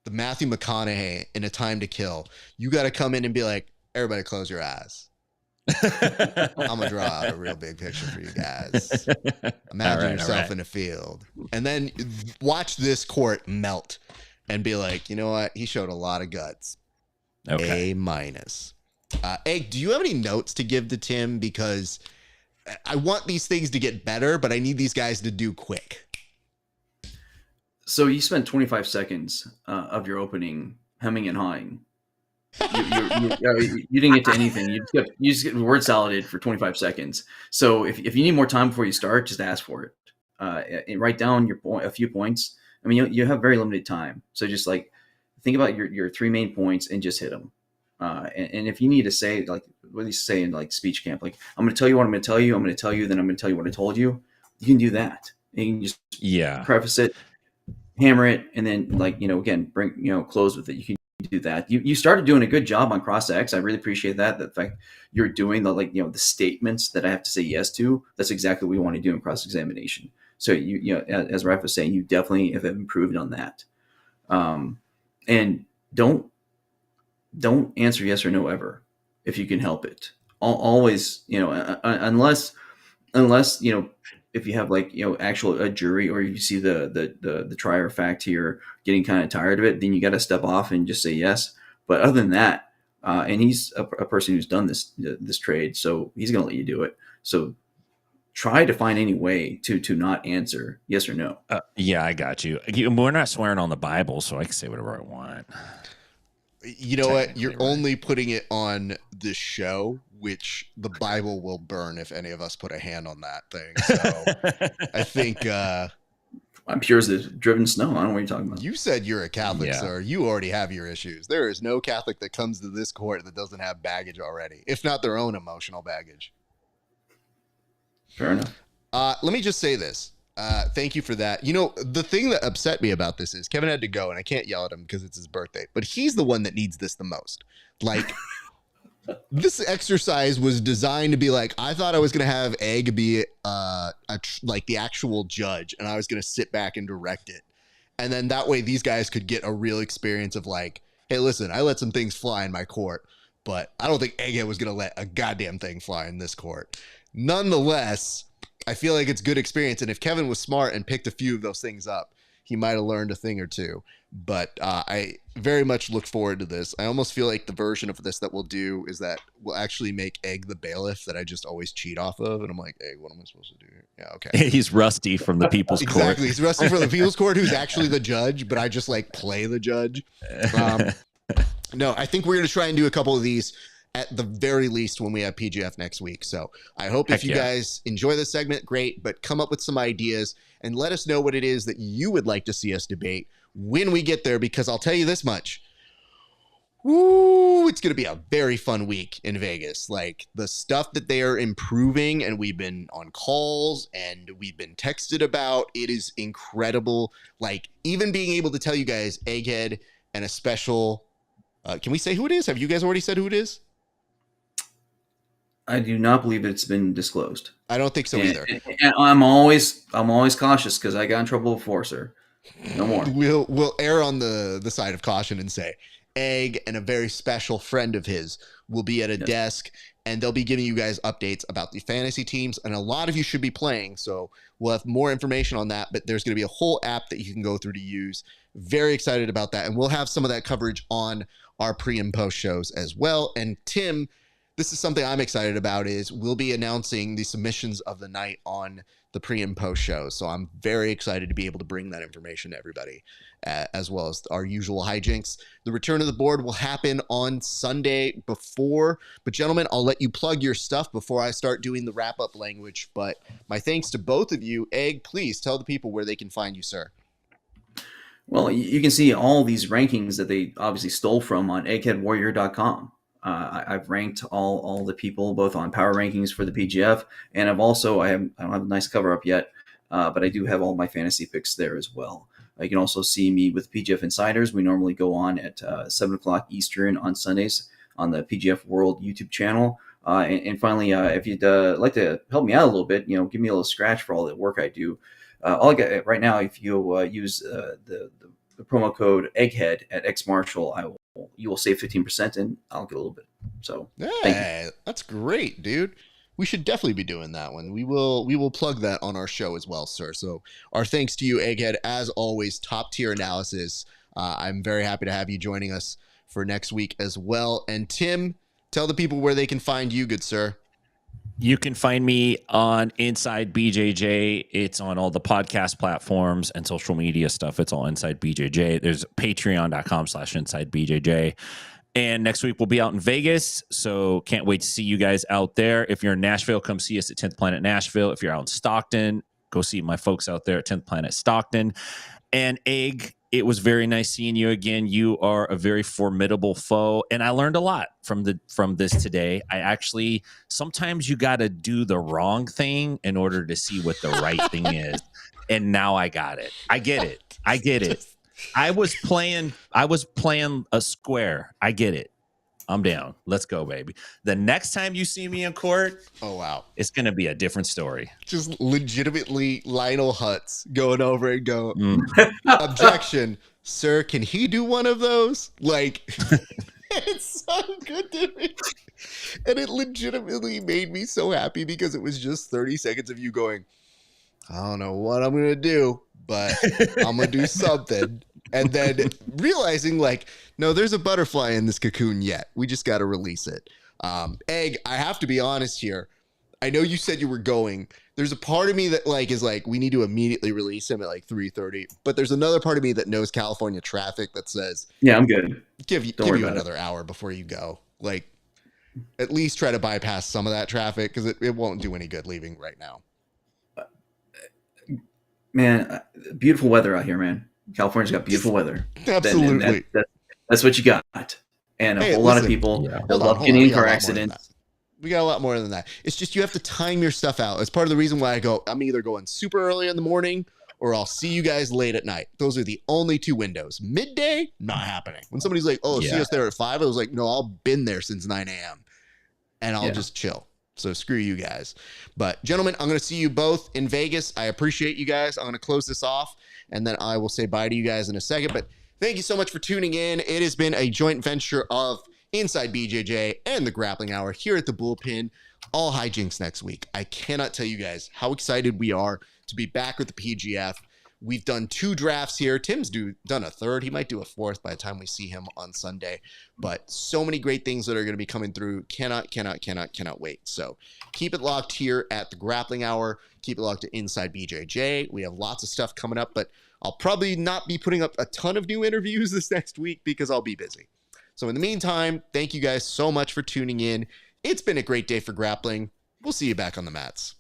Speaker 1: the Matthew McConaughey in A Time to Kill. You got to come in and be like, everybody close your eyes. I'm going to draw out a real big picture for you guys. Imagine yourself in a field. And then watch this court melt and be like, you know what? He showed a lot of guts. Okay. A-. Egg, do you have any notes to give to Tim? Because I want these things to get better, but I need these guys to do quick.
Speaker 7: So you spent 25 seconds of your opening hemming and hawing. You didn't get to anything. You just get word salad for 25 seconds. So if you need more time before you start, just ask for it. And write down a few points. I mean, you have very limited time. So just like think about your three main points and just hit them. And if you need to say, like, what do you say in like speech camp? Like, I'm going to tell you what I'm going to tell you. I'm going to tell you, then I'm going to tell you what I told you. You can do that. And you can just preface it, hammer it, and then like, again, bring, close with it. You can do that. You started doing a good job on cross-ex. I really appreciate that. The fact you're doing the the statements that I have to say yes to. That's exactly what we want to do in cross-examination. So as Raf was saying, you definitely have improved on that. And don't answer yes or no ever if you can help it. Always, unless if you have actual a jury, or you see the trier of fact here getting kind of tired of it, then you got to step off and just say yes. But other than that, and he's a person who's done this trade, so he's going to let you do it. So try to find any way to not answer yes or no.
Speaker 5: I got you. We're not swearing on the Bible, so I can say whatever I want.
Speaker 1: You know what? You're only putting it on the show, which the Bible will burn if any of us put a hand on that thing. So I think
Speaker 7: I'm pure as the driven snow. I don't know what you're talking about.
Speaker 1: You said you're a Catholic, sir. You already have your issues. There is no Catholic that comes to this court that doesn't have baggage already, if not their own emotional baggage.
Speaker 7: Fair enough.
Speaker 1: Let me just say this. Thank you for that. The thing that upset me about this is Kevin had to go, and I can't yell at him because it's his birthday, but he's the one that needs this the most. Like, this exercise was designed to be like, I thought I was going to have Egg be like the actual judge, and I was going to sit back and direct it. And then that way these guys could get a real experience of like, hey, listen, I let some things fly in my court, but I don't think Egghead was going to let a goddamn thing fly in this court. Nonetheless, I feel like it's good experience. And if Kevin was smart and picked a few of those things up, he might have learned a thing or two. But I very much look forward to this. I almost feel like the version of this that we'll do is that we'll actually make Egg the bailiff that I just always cheat off of. And I'm like, Egg, what am I supposed to do here? Yeah, okay.
Speaker 5: He's Rusty from the People's Court.
Speaker 1: Exactly. He's Rusty from the People's Court, who's actually the judge, but I just like play the judge. No, I think we're going to try and do a couple of these at the very least when we have PGF next week. So I hope if you guys enjoy this segment, great, but come up with some ideas and let us know what it is that you would like to see us debate when we get there, because I'll tell you this much. It's going to be a very fun week in Vegas. Like, the stuff that they are improving, and we've been on calls and we've been texted about, it is incredible. Like, even being able to tell you guys Egghead and a special, can we say who it is? Have you guys already said who it is?
Speaker 7: I do not believe it's been disclosed.
Speaker 1: I don't think so either.
Speaker 7: And I'm always cautious because I got in trouble before, sir. No more.
Speaker 1: We'll err on the side of caution and say Egg and a very special friend of his will be at a desk, and they'll be giving you guys updates about the fantasy teams, and a lot of you should be playing, so we'll have more information on that, but there's going to be a whole app that you can go through to use. Very excited about that, and we'll have some of that coverage on our pre and post shows as well. And Tim, this is something I'm excited about, is we'll be announcing the submissions of the night on the pre and post shows. So I'm very excited to be able to bring that information to everybody, as well as our usual hijinks. The return of the board will happen on Sunday before, but gentlemen, I'll let you plug your stuff before I start doing the wrap up language. But my thanks to both of you. Egg, please tell the people where they can find you, sir.
Speaker 7: Well, you can see all these rankings that they obviously stole from on eggheadwarrior.com. I've ranked all the people both on power rankings for the PGF, and I don't have a nice cover up yet, but I do have all my fantasy picks there as well. You can also see me with PGF Insiders. We normally go on at 7 o'clock Eastern on Sundays on the PGF World YouTube channel. And finally, if you'd like to help me out a little bit, give me a little scratch for all the work I do. All I got right now, if you use the promo code Egghead at XMarshall, you will save 15%, and I'll get a little bit. So,
Speaker 1: hey, that's great, dude. We should definitely be doing that one. We will plug that on our show as well, sir. So our thanks to you, Egghead. As always, top tier analysis. I'm very happy to have you joining us for next week as well. And Tim, tell the people where they can find you, good sir.
Speaker 5: You can find me on Inside BJJ. It's on all the podcast platforms and social media stuff. It's all Inside BJJ. There's patreon.com/Inside BJJ. And next week we'll be out in Vegas. So can't wait to see you guys out there. If you're in Nashville, come see us at 10th Planet Nashville. If you're out in Stockton, go see my folks out there at 10th Planet Stockton. And Egg, it was very nice seeing you again. You are a very formidable foe, and I learned a lot from this today. I actually, sometimes you got to do the wrong thing in order to see what the right thing is. And now I got it. I get it. I was playing a square. I get it. I'm down. Let's go, baby. The next time you see me in court,
Speaker 1: oh wow,
Speaker 5: it's gonna be a different story.
Speaker 1: Just legitimately Lionel Hutz going over and go, objection, sir, can he do one of those? Like, it's so good to me. And it legitimately made me so happy because it was just 30 seconds of you going, I don't know what I'm gonna do, but I'm gonna do something. And then realizing, like, no, there's a butterfly in this cocoon yet. We just got to release it. Egg, I have to be honest here. I know you said you were going. There's a part of me that is like, we need to immediately release him at like 3:30. But there's another part of me that knows California traffic that says,
Speaker 7: yeah, I'm good.
Speaker 1: Give you another hour before you go. Like, at least try to bypass some of that traffic because it won't do any good leaving right now.
Speaker 7: Man, beautiful weather out here, man. California's got beautiful weather.
Speaker 1: Absolutely.
Speaker 7: That's what you got. And a whole lot of people love getting in car accidents.
Speaker 1: We got a lot more than that. It's just you have to time your stuff out. It's part of the reason why I'm either going super early in the morning or I'll see you guys late at night. Those are the only two windows. Midday, not happening. When somebody's like, see us there at 5, I was like, no, I've been there since 9 a.m. and I'll just chill. So screw you guys. But gentlemen, I'm going to see you both in Vegas. I appreciate you guys. I'm going to close this off and then I will say bye to you guys in a second. But thank you so much for tuning in. It has been a joint venture of Inside BJJ and the Grappling Hour here at the Bullpen. All hijinks next week. I cannot tell you guys how excited we are to be back with the PGF. We've done 2 drafts here. Tim's done a 3rd. He might do a 4th by the time we see him on Sunday. But so many great things that are going to be coming through. Cannot wait. So keep it locked here at the Grappling Hour. Keep it locked to Inside BJJ. We have lots of stuff coming up, but I'll probably not be putting up a ton of new interviews this next week because I'll be busy. So in the meantime, thank you guys so much for tuning in. It's been a great day for grappling. We'll see you back on the mats.